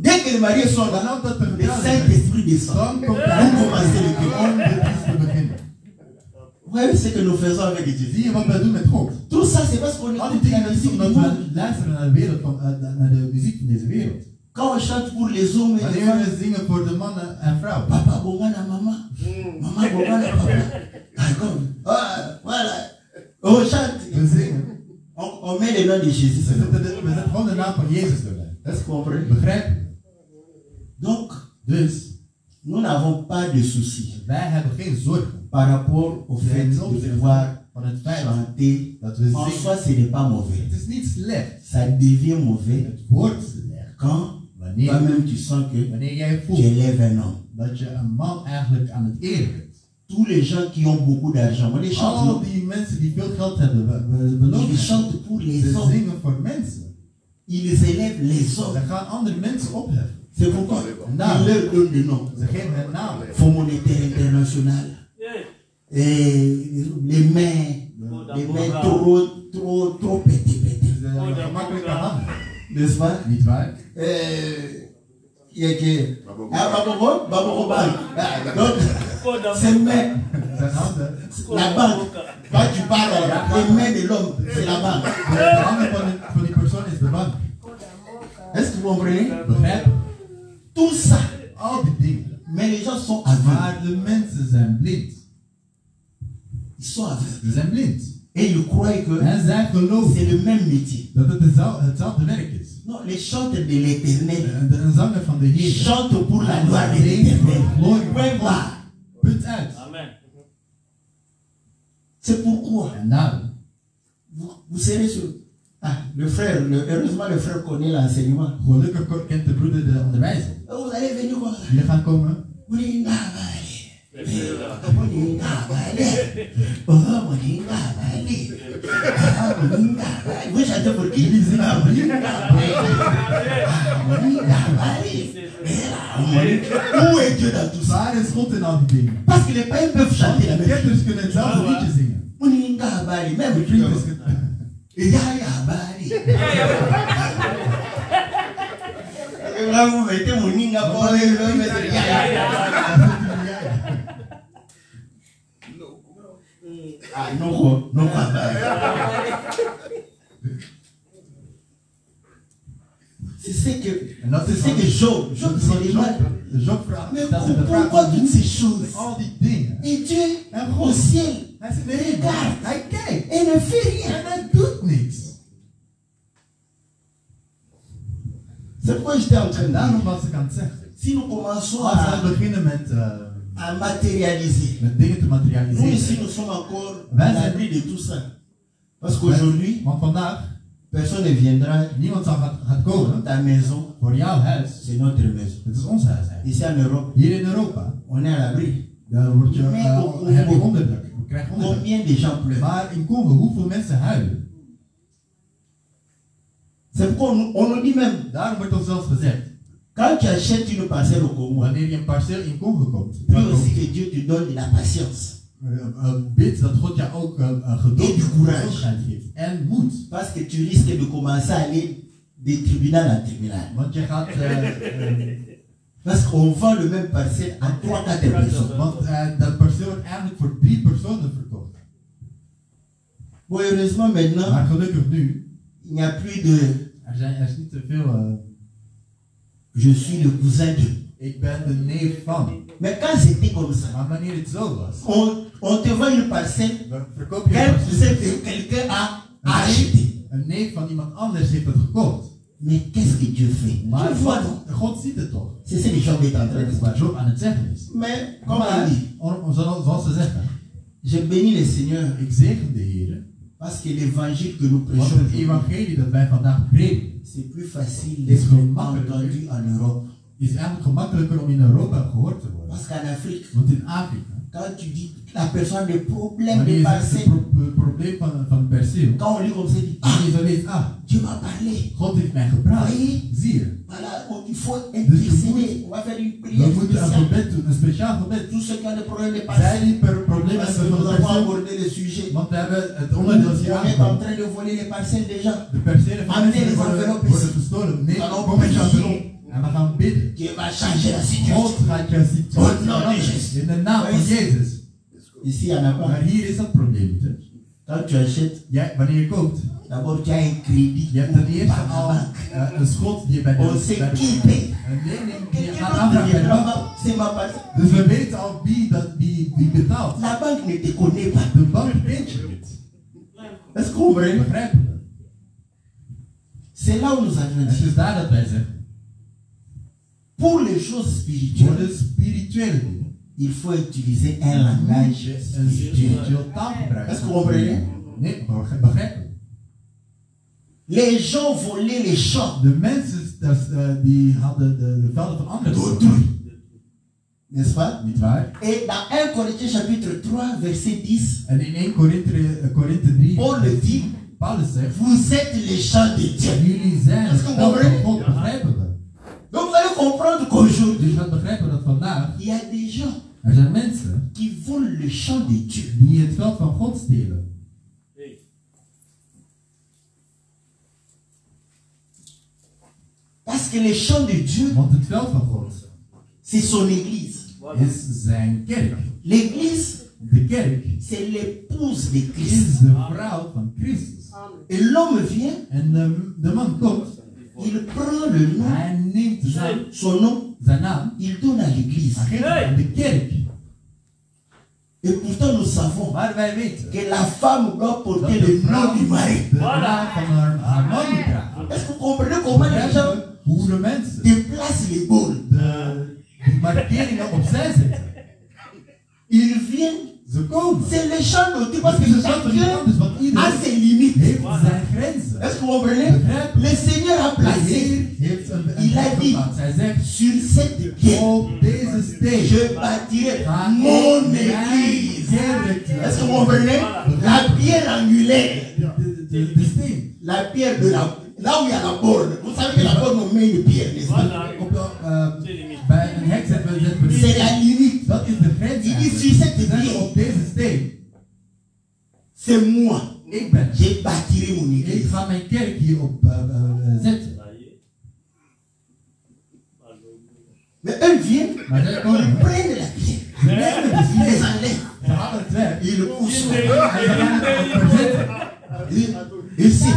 Speaker 1: Dès que les mariés sont là,
Speaker 2: Dan dat de
Speaker 1: le Saint-Esprit descend.
Speaker 2: dan komt
Speaker 1: Vous commencez le culte.
Speaker 2: om de dienst te beginnen.
Speaker 1: Ouais, c'est ce que nous faisons avec Dieu.
Speaker 2: Zie je wat wij doen met God?
Speaker 1: Tout ça, c'est parce qu'on
Speaker 2: Al die
Speaker 1: écoute la
Speaker 2: dingen dat is
Speaker 1: musique du
Speaker 2: omdat
Speaker 1: monde.
Speaker 2: we luisteren naar de, wereld van, naar de muziek van deze wereld.
Speaker 1: Quand on chante pour les hommes et les
Speaker 2: Wanneer
Speaker 1: femmes,
Speaker 2: we zingen voor de mannen en vrouwen.
Speaker 1: papa bongana maman, maman bongana papa. D'accord. Ah, voilà. On chante.
Speaker 2: We zingen.
Speaker 1: On met le nom de Jésus.
Speaker 2: We zetten gewoon de naam van Jezus erbij.
Speaker 1: Est-ce qu'on comprend?
Speaker 2: Begrijp je?
Speaker 1: Donc,
Speaker 2: Dus,
Speaker 1: nous n'avons pas de soucis
Speaker 2: wij hebben geen zorgen
Speaker 1: par rapport au fait de pouvoir
Speaker 2: van het feit
Speaker 1: chanter.
Speaker 2: dat we
Speaker 1: En
Speaker 2: zingen.
Speaker 1: soi, ce n'est pas mauvais.
Speaker 2: Het is niet slecht.
Speaker 1: Ça devient mauvais
Speaker 2: Het wordt slecht
Speaker 1: quand
Speaker 2: wanneer,
Speaker 1: toi-même tu sens que
Speaker 2: wanneer jij
Speaker 1: tu
Speaker 2: voelt
Speaker 1: élèves un homme.
Speaker 2: dat je een man eigenlijk aan het eren bent.
Speaker 1: Tous les gens qui ont beaucoup d'argent, on les chante.
Speaker 2: Al die mensen die veel geld hebben, we
Speaker 1: Ils
Speaker 2: lopen.
Speaker 1: chantent pour les
Speaker 2: Ze
Speaker 1: hommes.
Speaker 2: zingen voor mensen.
Speaker 1: Ils élèvent les
Speaker 2: Ze
Speaker 1: hommes.
Speaker 2: gaan andere mensen opheffen.
Speaker 1: C'est pourquoi
Speaker 2: Non.
Speaker 1: ils leur donnent des noms.
Speaker 2: Ze geven hen namen.
Speaker 1: Fonds monétaire international. Et les mains trop pétées.
Speaker 2: Ze hebben gemakkelijke handen.
Speaker 1: N'est-ce pas?
Speaker 2: Niet waar?
Speaker 1: Donc, c'est mains.
Speaker 2: Zijn handen.
Speaker 1: La banque. Quand tu parles, les mains de l'homme, c'est la banque.
Speaker 2: De handen van die persoon is de bank.
Speaker 1: Est-ce que vous comprenez?
Speaker 2: Begrijp?
Speaker 1: Tout ça.
Speaker 2: Al die dingen.
Speaker 1: Mais les gens sont aveugles.
Speaker 2: Maar de mensen zijn blind.
Speaker 1: Ils sont aveugles.
Speaker 2: Ze zijn blind.
Speaker 1: Et ils croient que
Speaker 2: En zij geloven
Speaker 1: c'est le même métier.
Speaker 2: dat het hetzelfde werk is.
Speaker 1: Non, les chantres de l'éternel
Speaker 2: Een zanger van de Heer.
Speaker 1: chantent pour la gloire de
Speaker 2: Zingen voor de
Speaker 1: l'éternel.
Speaker 2: glorie van
Speaker 1: Point
Speaker 2: God.
Speaker 1: barre.
Speaker 2: Punt uit.
Speaker 3: Amen.
Speaker 1: C'est pourquoi
Speaker 2: En daarom.
Speaker 1: vous serez sur. Ah, heureusement le frère connaît l'enseignement.
Speaker 2: Gelukkig kent de broeder de onderwijzing.
Speaker 1: Vous allez venir voir.
Speaker 2: Jullie gaan komen.
Speaker 1: Vous chantez pour qui? Où est Dieu dans tout ça?
Speaker 2: Waar is God in al die dingen?
Speaker 1: Parce que les païens peuvent chanter la même chose.
Speaker 2: Kinders kunnen hetzelfde liedje zingen.
Speaker 1: Même
Speaker 2: Vrienders kunnen...
Speaker 1: Là, vous mettez mon ninga pour le mettre. Ah, non, non, c'est ce que Job c'est les mal.
Speaker 2: Job vraagt.
Speaker 1: Mais
Speaker 2: Dat is de
Speaker 1: pourquoi
Speaker 2: vraag.
Speaker 1: toutes ces choses?
Speaker 2: Al die dingen.
Speaker 1: Et Dieu,
Speaker 2: En
Speaker 1: au
Speaker 2: God.
Speaker 1: ciel,
Speaker 2: Hij zit erin.
Speaker 1: regarde
Speaker 2: Hij kijkt.
Speaker 1: et ne fait rien.
Speaker 2: En hij doet niks.
Speaker 1: C'est pourquoi j'étais en train
Speaker 2: En
Speaker 1: de
Speaker 2: daarom
Speaker 1: dire,
Speaker 2: was ik aan het zeggen.
Speaker 1: si nous commençons
Speaker 2: Als we beginnen met
Speaker 1: à matérialiser,
Speaker 2: dingen te
Speaker 1: nous ici
Speaker 2: materialiseren.
Speaker 1: nous sommes encore
Speaker 2: Ben,
Speaker 1: à l'abri de tout ça. Parce qu'aujourd'hui,
Speaker 2: Want vandaag,
Speaker 1: personne ne viendra
Speaker 2: niemand gaat
Speaker 1: dans
Speaker 2: komen
Speaker 1: ta maison,
Speaker 2: voor jouw huis.
Speaker 1: c'est notre maison.
Speaker 2: Het is ons huis eigenlijk.
Speaker 1: Ici en Europe,
Speaker 2: Hier in Europa,
Speaker 1: on est à l'abri.
Speaker 2: daar word je, heb je onderdruk. Je krijgt onderdruk.
Speaker 1: Combien de gens pleurent?
Speaker 2: Maar in Congo, hoeveel mensen huilen?
Speaker 1: C'est pourquoi on nous dit même,
Speaker 2: Daarom wordt ons zelfs gezegd,
Speaker 1: quand tu achètes une parcelle au Congo,
Speaker 2: wanneer je een parcel in Congo koopt,
Speaker 1: puis aussi que Dieu te donne de la patience.
Speaker 2: bid dat God jou ook geduld
Speaker 1: Et du courage.
Speaker 2: geeft. En moed.
Speaker 1: Parce que tu risques de commencer à aller de tribunal en tribunal.
Speaker 2: Want je gaat...
Speaker 1: Parce qu'on vend le même parcelle à 3-4 personnes.
Speaker 2: want dat perceel wordt eigenlijk voor 3 personen verkocht.
Speaker 1: Bon, heureusement maintenant,
Speaker 2: Maar gelukkig nu,
Speaker 1: il n'y a plus de
Speaker 2: er is niet te veel...
Speaker 1: je suis le cousin de.
Speaker 2: ik ben de neef van.
Speaker 1: Mais quand c'était comme ça,
Speaker 2: Maar wanneer het zo was,
Speaker 1: on te vend une parcelle,
Speaker 2: dan verkoop je een
Speaker 1: cousin
Speaker 2: parcel.
Speaker 1: de quelqu'un a acheté.
Speaker 2: Een neef van iemand anders heeft het gekocht.
Speaker 1: Mais qu'est-ce que Dieu fait?
Speaker 2: Maar
Speaker 1: Tu vois, non?
Speaker 2: God ziet het toch.
Speaker 1: C'est ce que Job est en train
Speaker 2: Dat
Speaker 1: de
Speaker 2: is wat
Speaker 1: dire.
Speaker 2: Job aan het zeggen is.
Speaker 1: Mais, comme on
Speaker 2: Maar,
Speaker 1: dit,
Speaker 2: zoals ze zeggen,
Speaker 1: je bénis le Seigneur
Speaker 2: ik zegen de Heer.
Speaker 1: parce que l'évangile que nous
Speaker 2: Want
Speaker 1: prêchons,
Speaker 2: het evangelie dat wij vandaag prediken,
Speaker 1: c'est plus facile
Speaker 2: Is
Speaker 1: d'être
Speaker 2: gemakkelijker.
Speaker 1: entendu en Europe.
Speaker 2: is eigenlijk gemakkelijker om in Europa gehoord te worden.
Speaker 1: Parce qu'en Afrique,
Speaker 2: Want in Afrika,
Speaker 1: quand tu dis la personne a des problèmes
Speaker 2: wanneer
Speaker 1: de
Speaker 2: je zegt
Speaker 1: parcelle,
Speaker 2: het probleem van perceel,
Speaker 1: quand on lit comme ça, il dit, ah,
Speaker 2: wanneer je zo leest,
Speaker 1: Dieu m'a parlé.
Speaker 2: God heeft mij gepraat.
Speaker 1: Oui.
Speaker 2: Zie je,
Speaker 1: Voilà, il faut intercéder. On va faire une prière
Speaker 2: we moeten een
Speaker 1: spéciale.
Speaker 2: gebed doen, een speciaal gebed.
Speaker 1: Tous ceux qui ont des problèmes de
Speaker 2: Zij
Speaker 1: parcelle,
Speaker 2: die problemen
Speaker 1: parce que
Speaker 2: hebben
Speaker 1: nous
Speaker 2: van
Speaker 1: avons
Speaker 2: perceel,
Speaker 1: abordé le sujet.
Speaker 2: want we hebben het
Speaker 1: On
Speaker 2: onderdeel hier
Speaker 1: est en
Speaker 2: aangekomen.
Speaker 1: train de voler les parcelles déjà.
Speaker 2: De percelen van
Speaker 1: Amenez
Speaker 2: mensen
Speaker 1: les
Speaker 2: worden
Speaker 1: enveloppes
Speaker 2: gestolen. Nee,
Speaker 1: Allons
Speaker 2: kom met je
Speaker 1: prier.
Speaker 2: envelop. En we gaan bidden.
Speaker 1: Dieu va changer la situation.
Speaker 2: God gaat je situatie
Speaker 1: Oh, non,
Speaker 2: veranderen.
Speaker 1: Jezus.
Speaker 2: In de naam van
Speaker 1: Oui.
Speaker 2: Jezus.
Speaker 1: Ici, il n'y en a
Speaker 2: Maar
Speaker 1: pas.
Speaker 2: hier is dat probleem niet. Hè?
Speaker 1: Quand tu achètes,
Speaker 2: Wanneer je koopt,
Speaker 1: d'abord tu as un crédit.
Speaker 2: je hebt ten eerste al een schot die je bij de
Speaker 1: On sait qui paye.
Speaker 2: een lening die je
Speaker 1: Quelqu'un
Speaker 2: gaat
Speaker 1: d'autre
Speaker 2: aanvragen bij de
Speaker 1: viendra
Speaker 2: bank.
Speaker 1: pas. C'est ma partie.
Speaker 2: Dus we weten al wie betaalt.
Speaker 1: La banque ne te connaît pas.
Speaker 2: De bank kent je niet.
Speaker 1: Est-ce que vous comprenez?
Speaker 2: Begrijpen we?
Speaker 1: C'est là où nous avons
Speaker 2: Het
Speaker 1: dit.
Speaker 2: is daar dat wij zeggen,
Speaker 1: Pour les choses
Speaker 2: voor
Speaker 1: spirituelles,
Speaker 2: de spirituele dingen,
Speaker 1: il faut utiliser un langage
Speaker 2: een
Speaker 1: spirituel.
Speaker 2: spiritueel taalgebruik.
Speaker 1: Est-ce que vous comprenez?
Speaker 2: Nee, begrijpen we?
Speaker 1: Les gens volaient les champs
Speaker 2: De mensen die hadden de velden van anderen
Speaker 1: d'autrui.
Speaker 2: gekocht.
Speaker 1: N'est-ce pas?
Speaker 2: Niet waar?
Speaker 1: Et dans 1 Corinthiens chapitre 3, verset 10,
Speaker 2: En in 1 Korinthe 3,
Speaker 1: Paul le dit,
Speaker 2: Paulus zegt,
Speaker 1: vous êtes les champs de Dieu.
Speaker 2: jullie zijn het
Speaker 1: Est-ce que vous
Speaker 2: veld van
Speaker 1: comprenez?
Speaker 2: God, begrijpen we?
Speaker 1: Donc vous allez comprendre qu'aujourd'hui,
Speaker 2: Dus we begrijpen dat vandaag,
Speaker 1: il y a des gens
Speaker 2: er zijn mensen
Speaker 1: qui volent le champ de Dieu.
Speaker 2: die het veld van God stelen.
Speaker 1: Parce que le champ de Dieu,
Speaker 2: Want het veld van God
Speaker 1: c'est son église.
Speaker 2: is zijn kerk.
Speaker 1: L'église,
Speaker 2: De kerk
Speaker 1: c'est l'épouse de Christ.
Speaker 2: is de vrouw van Christus.
Speaker 1: Et l'homme vient,
Speaker 2: En de man komt,
Speaker 1: il prend le nom,
Speaker 2: hij neemt
Speaker 1: son nom,
Speaker 2: zijn naam,
Speaker 1: il donne à l'église.
Speaker 2: hij geeft het aan de kerk.
Speaker 1: Et pourtant nous savons
Speaker 2: Maar wij weten
Speaker 1: que la femme doit
Speaker 2: dat
Speaker 1: porter
Speaker 2: de
Speaker 1: le nom
Speaker 2: vrouw
Speaker 1: du mari.
Speaker 2: de naam van haar man moet dragen.
Speaker 1: Est-ce que vous comprenez comment les gens
Speaker 2: Begrijpen we hoe de mensen
Speaker 1: déplacent les boules?
Speaker 2: die markeringen opzij zetten?
Speaker 1: Ils viennent,
Speaker 2: Ze komen.
Speaker 1: c'est le champ de Dieu parce
Speaker 2: Het
Speaker 1: que
Speaker 2: is een soort van iemand,
Speaker 1: chacun
Speaker 2: dus want
Speaker 1: a
Speaker 2: iedereen
Speaker 1: ses limites.
Speaker 2: heeft zijn grenzen.
Speaker 1: Est-ce que vous comprenez? Le Seigneur a
Speaker 2: De
Speaker 1: placé
Speaker 2: Heer heeft een
Speaker 1: Il a
Speaker 2: hek
Speaker 1: dit,
Speaker 2: geplaatst. Hij zegt,
Speaker 1: sur cette pierre,
Speaker 2: op deze steen
Speaker 1: je bâtirai
Speaker 2: ga
Speaker 1: mon
Speaker 2: ik mijn
Speaker 1: église.
Speaker 2: kerk.
Speaker 1: Est-ce que vous comprenez? La pierre angulaire,
Speaker 2: De steen.
Speaker 1: la pierre de la... Là où il y a la borne. Vous savez que la borne, on met une pierre, n'est-ce pas?
Speaker 2: Bij een hek zetten we
Speaker 1: C'est la limite.
Speaker 2: dat is de grens.
Speaker 1: Il dit
Speaker 2: eigenlijk.
Speaker 1: sur cette
Speaker 2: We zeggen
Speaker 1: pierre,
Speaker 2: op deze steen,
Speaker 1: c'est moi.
Speaker 2: ik ben.
Speaker 1: Je bâtirai mon
Speaker 2: Ik
Speaker 1: église.
Speaker 2: ga mijn kerk hierop zetten.
Speaker 1: Mais eux viennent,
Speaker 2: Maar zij
Speaker 1: ils
Speaker 2: komen.
Speaker 1: prennent la pierre,
Speaker 2: Ze nemen de
Speaker 1: ils les
Speaker 2: steen.
Speaker 1: enlèvent,
Speaker 2: Ze halen het weg.
Speaker 1: ils le poussent.
Speaker 2: En ze gaan het verzetten.
Speaker 1: Ici,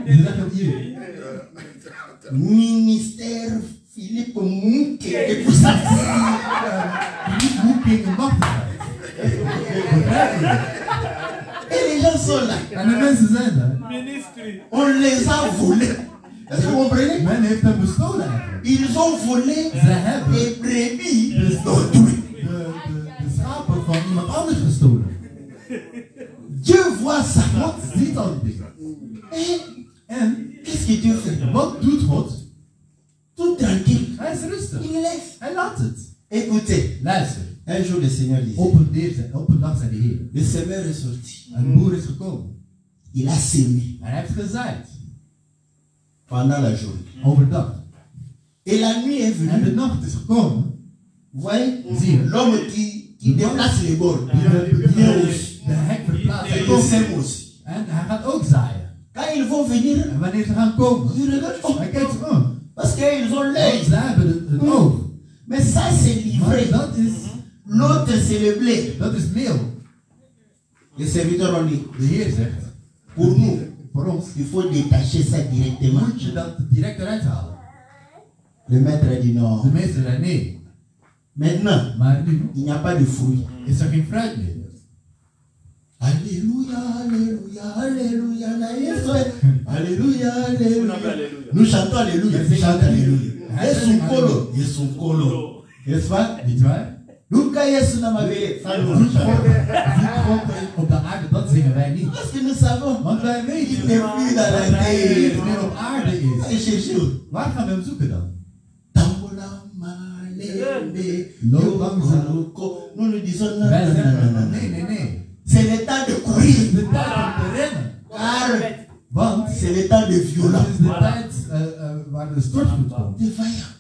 Speaker 2: Ze zeggen hier.
Speaker 1: ministère Philippe Mouke. Et pour ça,
Speaker 2: Niet hoe ging machtigheid. Begrijp je?
Speaker 1: et les gens sont là.
Speaker 2: En de mensen zijn daar.
Speaker 1: On les a volés. Est-ce que vous comprenez?
Speaker 2: Men heeft hem bestolen eigenlijk.
Speaker 1: Ils ont volé
Speaker 2: Ze hebben
Speaker 1: les brebis d'autrui.
Speaker 2: de schapen van iemand anders gestolen.
Speaker 1: Dieu voit ça.
Speaker 2: God ziet al die dingen. En
Speaker 1: Qu'est-ce que Dieu fait?
Speaker 2: wat doet God?
Speaker 1: Tout tranquille.
Speaker 2: Hij is rustig.
Speaker 1: Il laisse.
Speaker 2: Hij laat het.
Speaker 1: Écoutez,
Speaker 2: Luister.
Speaker 1: un jour le Seigneur disait,
Speaker 2: Op een dag zei de Heer.
Speaker 1: le semeur est sorti.
Speaker 2: Een boer is gekomen.
Speaker 1: Il a semé
Speaker 2: En hij heeft gezaaid.
Speaker 1: pendant la journée.
Speaker 2: Overdag.
Speaker 1: Et la nuit est
Speaker 2: En de
Speaker 1: venue.
Speaker 2: nacht is gekomen.
Speaker 1: Vous voyez?
Speaker 2: Zie je.
Speaker 1: L'homme qui déplace les bords.
Speaker 2: Die
Speaker 1: Il vient aussi.
Speaker 2: de hek verplaatst.
Speaker 1: Et
Speaker 2: Hij
Speaker 1: il
Speaker 2: komt.
Speaker 1: sème aussi.
Speaker 2: En hij gaat ook zaaien.
Speaker 1: Quand ils vont venir,
Speaker 2: En wanneer ze gaan komen.
Speaker 1: ils regardent. Oh,
Speaker 2: Hij kijkt ze om.
Speaker 1: parce qu'ils ont l'œil.
Speaker 2: Ze hebben het oog.
Speaker 1: Mais ça, c'est
Speaker 2: Maar
Speaker 1: livré.
Speaker 2: dat is,
Speaker 1: L'autre, c'est le blé.
Speaker 2: dat is meel.
Speaker 1: Les serviteurs ont dit,
Speaker 2: De Heer zegt,
Speaker 1: pour nous,
Speaker 2: voor ons
Speaker 1: il faut détacher ça directement.
Speaker 2: moet je dat direct eruit halen.
Speaker 1: Le maître a dit
Speaker 2: De
Speaker 1: non.
Speaker 2: meester zei nee.
Speaker 1: Maintenant,
Speaker 2: Maar nu
Speaker 1: il n'y a pas de fruits.
Speaker 2: is er geen fruit meer.
Speaker 1: Alléluia, Alléluia, Alléluia. Alléluia, Alléluia. Nous chantons Alléluia. Nous chantons Alléluia. Yesu Kolo. Yesu Kolo. N'est-ce pas?
Speaker 2: Niet waar?
Speaker 1: Luka Yesu Namavere. Ça nous
Speaker 2: Ziet
Speaker 1: chante.
Speaker 2: God op de aarde, dat zingen wij niet.
Speaker 1: Parce que nous savons.
Speaker 2: Want wij
Speaker 1: Il
Speaker 2: weten
Speaker 1: n'est plus dans la
Speaker 2: dat hij niet
Speaker 1: terre.
Speaker 2: meer op aarde
Speaker 1: Allez
Speaker 2: is.
Speaker 1: chercher.
Speaker 2: Waar gaan we hem zoeken dan?
Speaker 1: Tambola malende.
Speaker 2: Loop langzaam.
Speaker 1: Nous nous disons non,
Speaker 2: Wij
Speaker 1: non, non, non,
Speaker 2: zeggen,
Speaker 1: non.
Speaker 2: nee, nee, nee.
Speaker 1: C'est le temps de
Speaker 2: Het
Speaker 1: courir.
Speaker 2: is de tijd om te rennen.
Speaker 1: Car
Speaker 2: Want
Speaker 1: c'est le temps de
Speaker 2: het
Speaker 1: violence.
Speaker 2: is de tijd waar de stortvloed komt.
Speaker 1: De vaillants.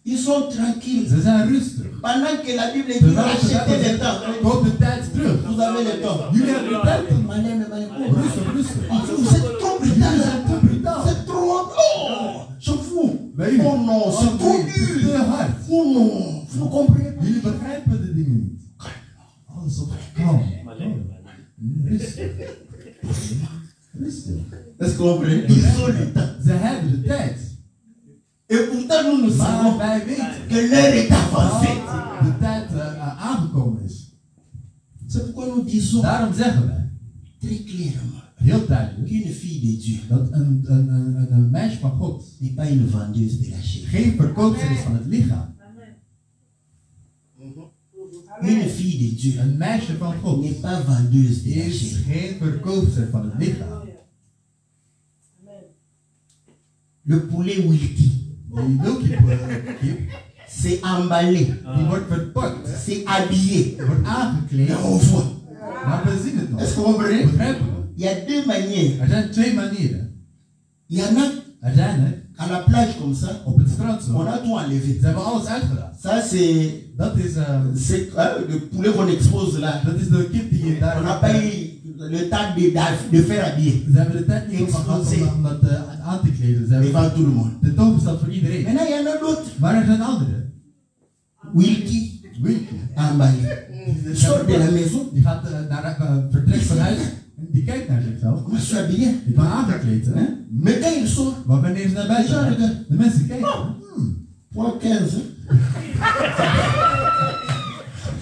Speaker 1: Ils sont tranquilles.
Speaker 2: Ze zijn rustig.
Speaker 1: Pendant que la Bible dit
Speaker 2: Terwijl ze
Speaker 1: achetez le
Speaker 2: zeggen,
Speaker 1: temps.
Speaker 2: koop de tijd terug.
Speaker 1: Vous avez le temps.
Speaker 2: Jullie hebben de tijd.
Speaker 1: Madame, madame.
Speaker 2: Rustig, rustig.
Speaker 1: Vous êtes trop brutal.
Speaker 2: Jullie zijn te brutaal.
Speaker 1: C'est trop. Oh, je fous.
Speaker 2: Bij u.
Speaker 1: Oh non, c'est trop
Speaker 2: Het is
Speaker 1: dur.
Speaker 2: te hard.
Speaker 1: Oh non, vous comprenez pas.
Speaker 2: Jullie begrijpen de dingen niet. Alles op kalm. Rustig. Rustig.
Speaker 1: Est-ce que vous comprenez? Ils ont le temps.
Speaker 2: Ze hebben de tijd.
Speaker 1: Et pourtant, nous savons
Speaker 2: Maar wij weten
Speaker 1: que l'heure est avancée.
Speaker 2: dat de tijd aangekomen is.
Speaker 1: C'est pourquoi nous disons
Speaker 2: Daarom zeggen wij,
Speaker 1: très clairement
Speaker 2: heel duidelijk,
Speaker 1: qu'une fille de Dieu
Speaker 2: dat een meisje van God
Speaker 1: n'est pas une vendeuse de la chair.
Speaker 2: geen verkoopster is van het lichaam.
Speaker 1: Une fille de Dieu
Speaker 2: Een meisje van God
Speaker 1: n'est pas vendeuse de la
Speaker 2: is
Speaker 1: chair.
Speaker 2: geen verkoopster van het lichaam.
Speaker 1: Le poulet Wilkie,
Speaker 2: Die wilkip,
Speaker 1: c'est emballé,
Speaker 2: die wordt verpakt,
Speaker 1: c'est habillé.
Speaker 2: die wordt aangekleed,
Speaker 1: Et on voit.
Speaker 2: maar we zien het nog.
Speaker 1: Est-ce que vous comprenez?
Speaker 2: Begrijpen we?
Speaker 1: Il y a deux manières.
Speaker 2: Er zijn twee manieren.
Speaker 1: Il y en a
Speaker 2: Er zijn er,
Speaker 1: à la plage comme ça,
Speaker 2: op het strand
Speaker 1: on
Speaker 2: zo,
Speaker 1: a tout enlevé.
Speaker 2: ze hebben alles uitgedaan.
Speaker 1: Ça, c'est
Speaker 2: Dat is
Speaker 1: le poulet qu'on expose là.
Speaker 2: de kip die je
Speaker 1: On n'a
Speaker 2: daar...
Speaker 1: pas eu le temps de faire habiller
Speaker 2: Ze hebben de tijd niet om dat aan te kleden. Ze hebben
Speaker 1: devant tout le monde.
Speaker 2: de toonbestand voor iedereen.
Speaker 1: Maintenant, il y en a d'autres.
Speaker 2: Maar er zijn anderen.
Speaker 1: Wilkie,
Speaker 2: Wilkie.
Speaker 1: emballé. Il sort de la maison.
Speaker 2: Die gaat naar vertrek van huis en die kijkt naar zichzelf.
Speaker 1: Comment je suis habillé?
Speaker 2: Ik ben aangekleed, hè?
Speaker 1: Mais quand il sort,
Speaker 2: Maar wanneer ze naar buiten gaan, de mensen kijken.
Speaker 1: point 15.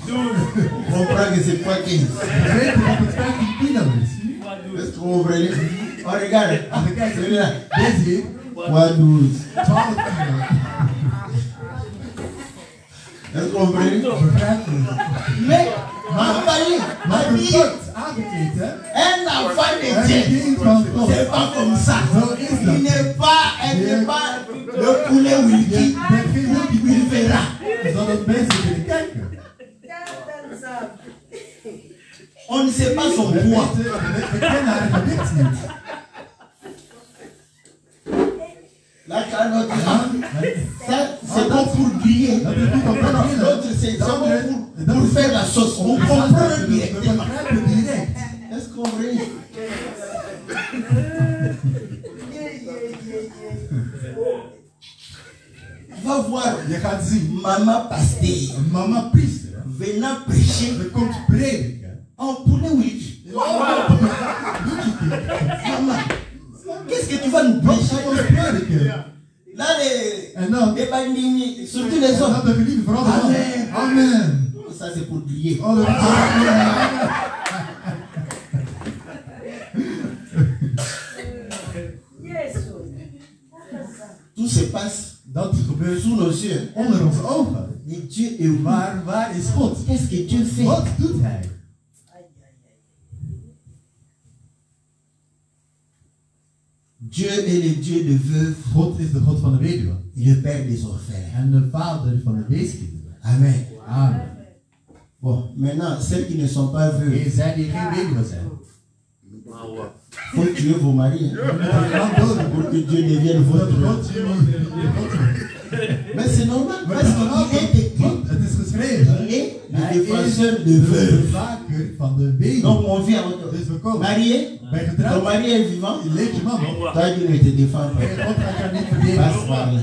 Speaker 1: On comprend que c'est point 15.
Speaker 2: Ze weten dat het 15 kilo is.
Speaker 1: Est-ce que vous comprenez? Oh, regarde.
Speaker 2: Kijk,
Speaker 1: Celui-là.
Speaker 2: deze hier,
Speaker 1: Point 12.
Speaker 2: 12 kilo.
Speaker 1: Est-ce que vous comprenez?
Speaker 2: Begrijp je?
Speaker 1: Mais, emballé,
Speaker 2: Maar
Speaker 1: habillé.
Speaker 2: verpakt, aangekleed, hè?
Speaker 1: Un enfant de
Speaker 2: En
Speaker 1: Dieu.
Speaker 2: een kind van God.
Speaker 1: C'est pas comme ça. Il n'est pas, elle n'est pas le poulet Wilkie.
Speaker 2: Je bent geen wilkie
Speaker 1: Il verra.
Speaker 2: zodat mensen kunnen kijken.
Speaker 1: On ne sait pas son poids.
Speaker 2: We kennen haar gewicht niet.
Speaker 1: La calotte, ça, c'est bon pour griller.
Speaker 2: Dat is goed om te
Speaker 1: Non,
Speaker 2: beginnen.
Speaker 1: l'autre, c'est bon pour faire la sauce. On comprend
Speaker 2: We
Speaker 1: directement.
Speaker 2: begrijpen direct.
Speaker 1: Est-ce qu'on brille? Tu vas voir
Speaker 2: Je gaat zien,
Speaker 1: maman pasteur
Speaker 2: mama priester
Speaker 1: venant prêcher
Speaker 2: komt prediken.
Speaker 1: en poulet Wilkie. Maman, qu'est-ce que tu vas nous
Speaker 2: Wat
Speaker 1: prêcher?
Speaker 2: gaat ons prediken?
Speaker 1: Là,
Speaker 2: En dan,
Speaker 1: les bandits, surtout les
Speaker 2: dat
Speaker 1: hommes.
Speaker 2: de geliefde vooral de
Speaker 1: Amen.
Speaker 2: man. Amen.
Speaker 1: Ça, c'est pour griller.
Speaker 2: Oh, dat is
Speaker 1: Tout se passe
Speaker 2: Dat gebeurt
Speaker 1: sous nos yeux.
Speaker 2: onder onze ogen.
Speaker 1: Mais Dieu est où?
Speaker 2: Maar waar is God?
Speaker 1: Qu'est-ce que Dieu fait?
Speaker 2: Wat doet hij?
Speaker 1: Dieu est le Dieu de veuves
Speaker 2: God is de God van de weduwe.
Speaker 1: et le Père des orphelins.
Speaker 2: En de vader van de weeskinderen.
Speaker 1: Amen.
Speaker 2: Amen.
Speaker 1: Bon, maintenant, celles qui ne sont pas veuves,
Speaker 2: En zij die geen weduwe zijn.
Speaker 1: faut tuer vos maris hein, pour que Dieu devienne votre. Mais c'est normal, parce qu'il est écrit.
Speaker 2: Het is geschreven.
Speaker 1: Il est le
Speaker 2: Hij is
Speaker 1: défenseur de
Speaker 2: de
Speaker 1: veuves.
Speaker 2: bewaker van de weduwe.
Speaker 1: Donc on vient
Speaker 2: Dus we komen.
Speaker 1: marié,
Speaker 2: Bij
Speaker 1: ton
Speaker 2: getrouwd.
Speaker 1: mari est vivant,
Speaker 2: Leef je man op.
Speaker 1: toi Dieu ne te défend
Speaker 2: En
Speaker 1: pas.
Speaker 2: God gaat jou niet
Speaker 1: Passe
Speaker 2: verdedigen.
Speaker 1: par là.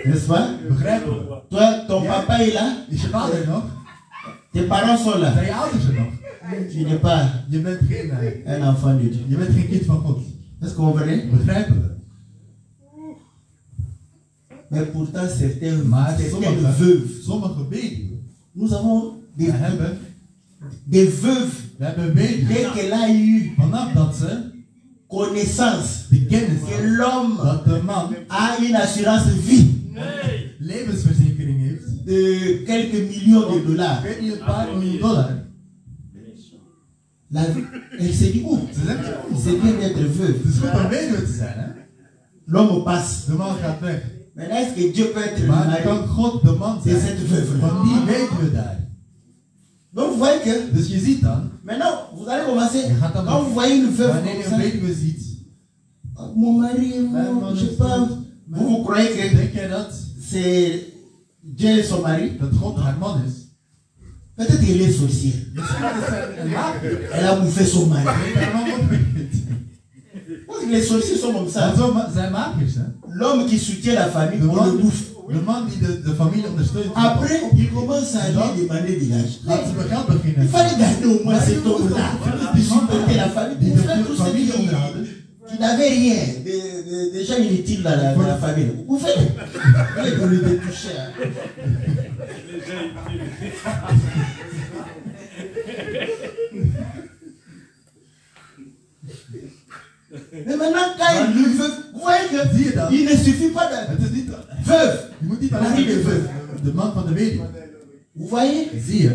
Speaker 1: N'est-ce pas?
Speaker 2: Begrijpen we?
Speaker 1: Toi, ton papa est là,
Speaker 2: Is je vader er nog?
Speaker 1: tes parents sont là.
Speaker 2: Zijn je ouders er nog?
Speaker 1: Tu n'es pas
Speaker 2: Je bent geen,
Speaker 1: un enfant de Dieu.
Speaker 2: je bent geen kind van God.
Speaker 1: Est-ce que vous comprenez?
Speaker 2: Begrijpen we?
Speaker 1: Mais pourtant, certaines
Speaker 2: Maar
Speaker 1: veuves,
Speaker 2: sommige weduwen,
Speaker 1: nous avons
Speaker 2: we hebben
Speaker 1: des veuves,
Speaker 2: weduwen.
Speaker 1: dès qu'elle a eu
Speaker 2: Vanaf dat ze
Speaker 1: connaissance
Speaker 2: de kennis
Speaker 1: que
Speaker 2: hebben
Speaker 1: l'homme
Speaker 2: dat de man
Speaker 1: a une assurance vie
Speaker 2: levensverzekering heeft,
Speaker 1: de quelques millions de dollars,
Speaker 2: ik weet niet, een paar miljoen dollar.
Speaker 1: elle s'est dit, oh,
Speaker 2: Ze zegt,
Speaker 1: c'est bien d'être veuve.
Speaker 2: het is goed om weduwe te zijn, hè?
Speaker 1: L'homme passe.
Speaker 2: De man gaat weg.
Speaker 1: Maintenant, est-ce que Dieu peut être le
Speaker 2: Maar
Speaker 1: mari
Speaker 2: kan God de man
Speaker 1: de
Speaker 2: zijn
Speaker 1: cette veuve?
Speaker 2: van die weduwe daar.
Speaker 1: Donc vous voyez que,
Speaker 2: Dus je ziet dan,
Speaker 1: maintenant, vous allez commencer,
Speaker 2: Je gaat dan
Speaker 1: quand vous voyez une veuve
Speaker 2: wanneer
Speaker 1: comme
Speaker 2: je
Speaker 1: ça,
Speaker 2: een weduwe ziet,
Speaker 1: mon mari est mort, je sais pas, vous croyez que
Speaker 2: denk jij dat
Speaker 1: c'est Dieu son mari?
Speaker 2: God haar man is?
Speaker 1: Peut-être qu'elle est sorcière.
Speaker 2: Misschien is ze een maker.
Speaker 1: Elle a bouffé son mari.
Speaker 2: Heeft haar man opgegeten.
Speaker 1: Parce que les sorciers sont comme ça.
Speaker 2: Want zo zijn makers, hè?
Speaker 1: L'homme qui soutient la famille, on le bouffe.
Speaker 2: De man die de familie ondersteunt.
Speaker 1: Après, il commence à lui demander de l'argent.
Speaker 2: Laat ze weer geld beginnen.
Speaker 1: Il fallait garder au moins cet homme-là. De supporter la famille. Pour faire tout ce qui n'avait rien. Des gens inutiles dans la famille. Vous faites. Vous voulez le toucher. Mais maintenant, quand il est veuf, vous voyez qu'il ne suffit pas de veuve.
Speaker 2: De man van de weduwe.
Speaker 1: Vous voyez?
Speaker 2: Zie je?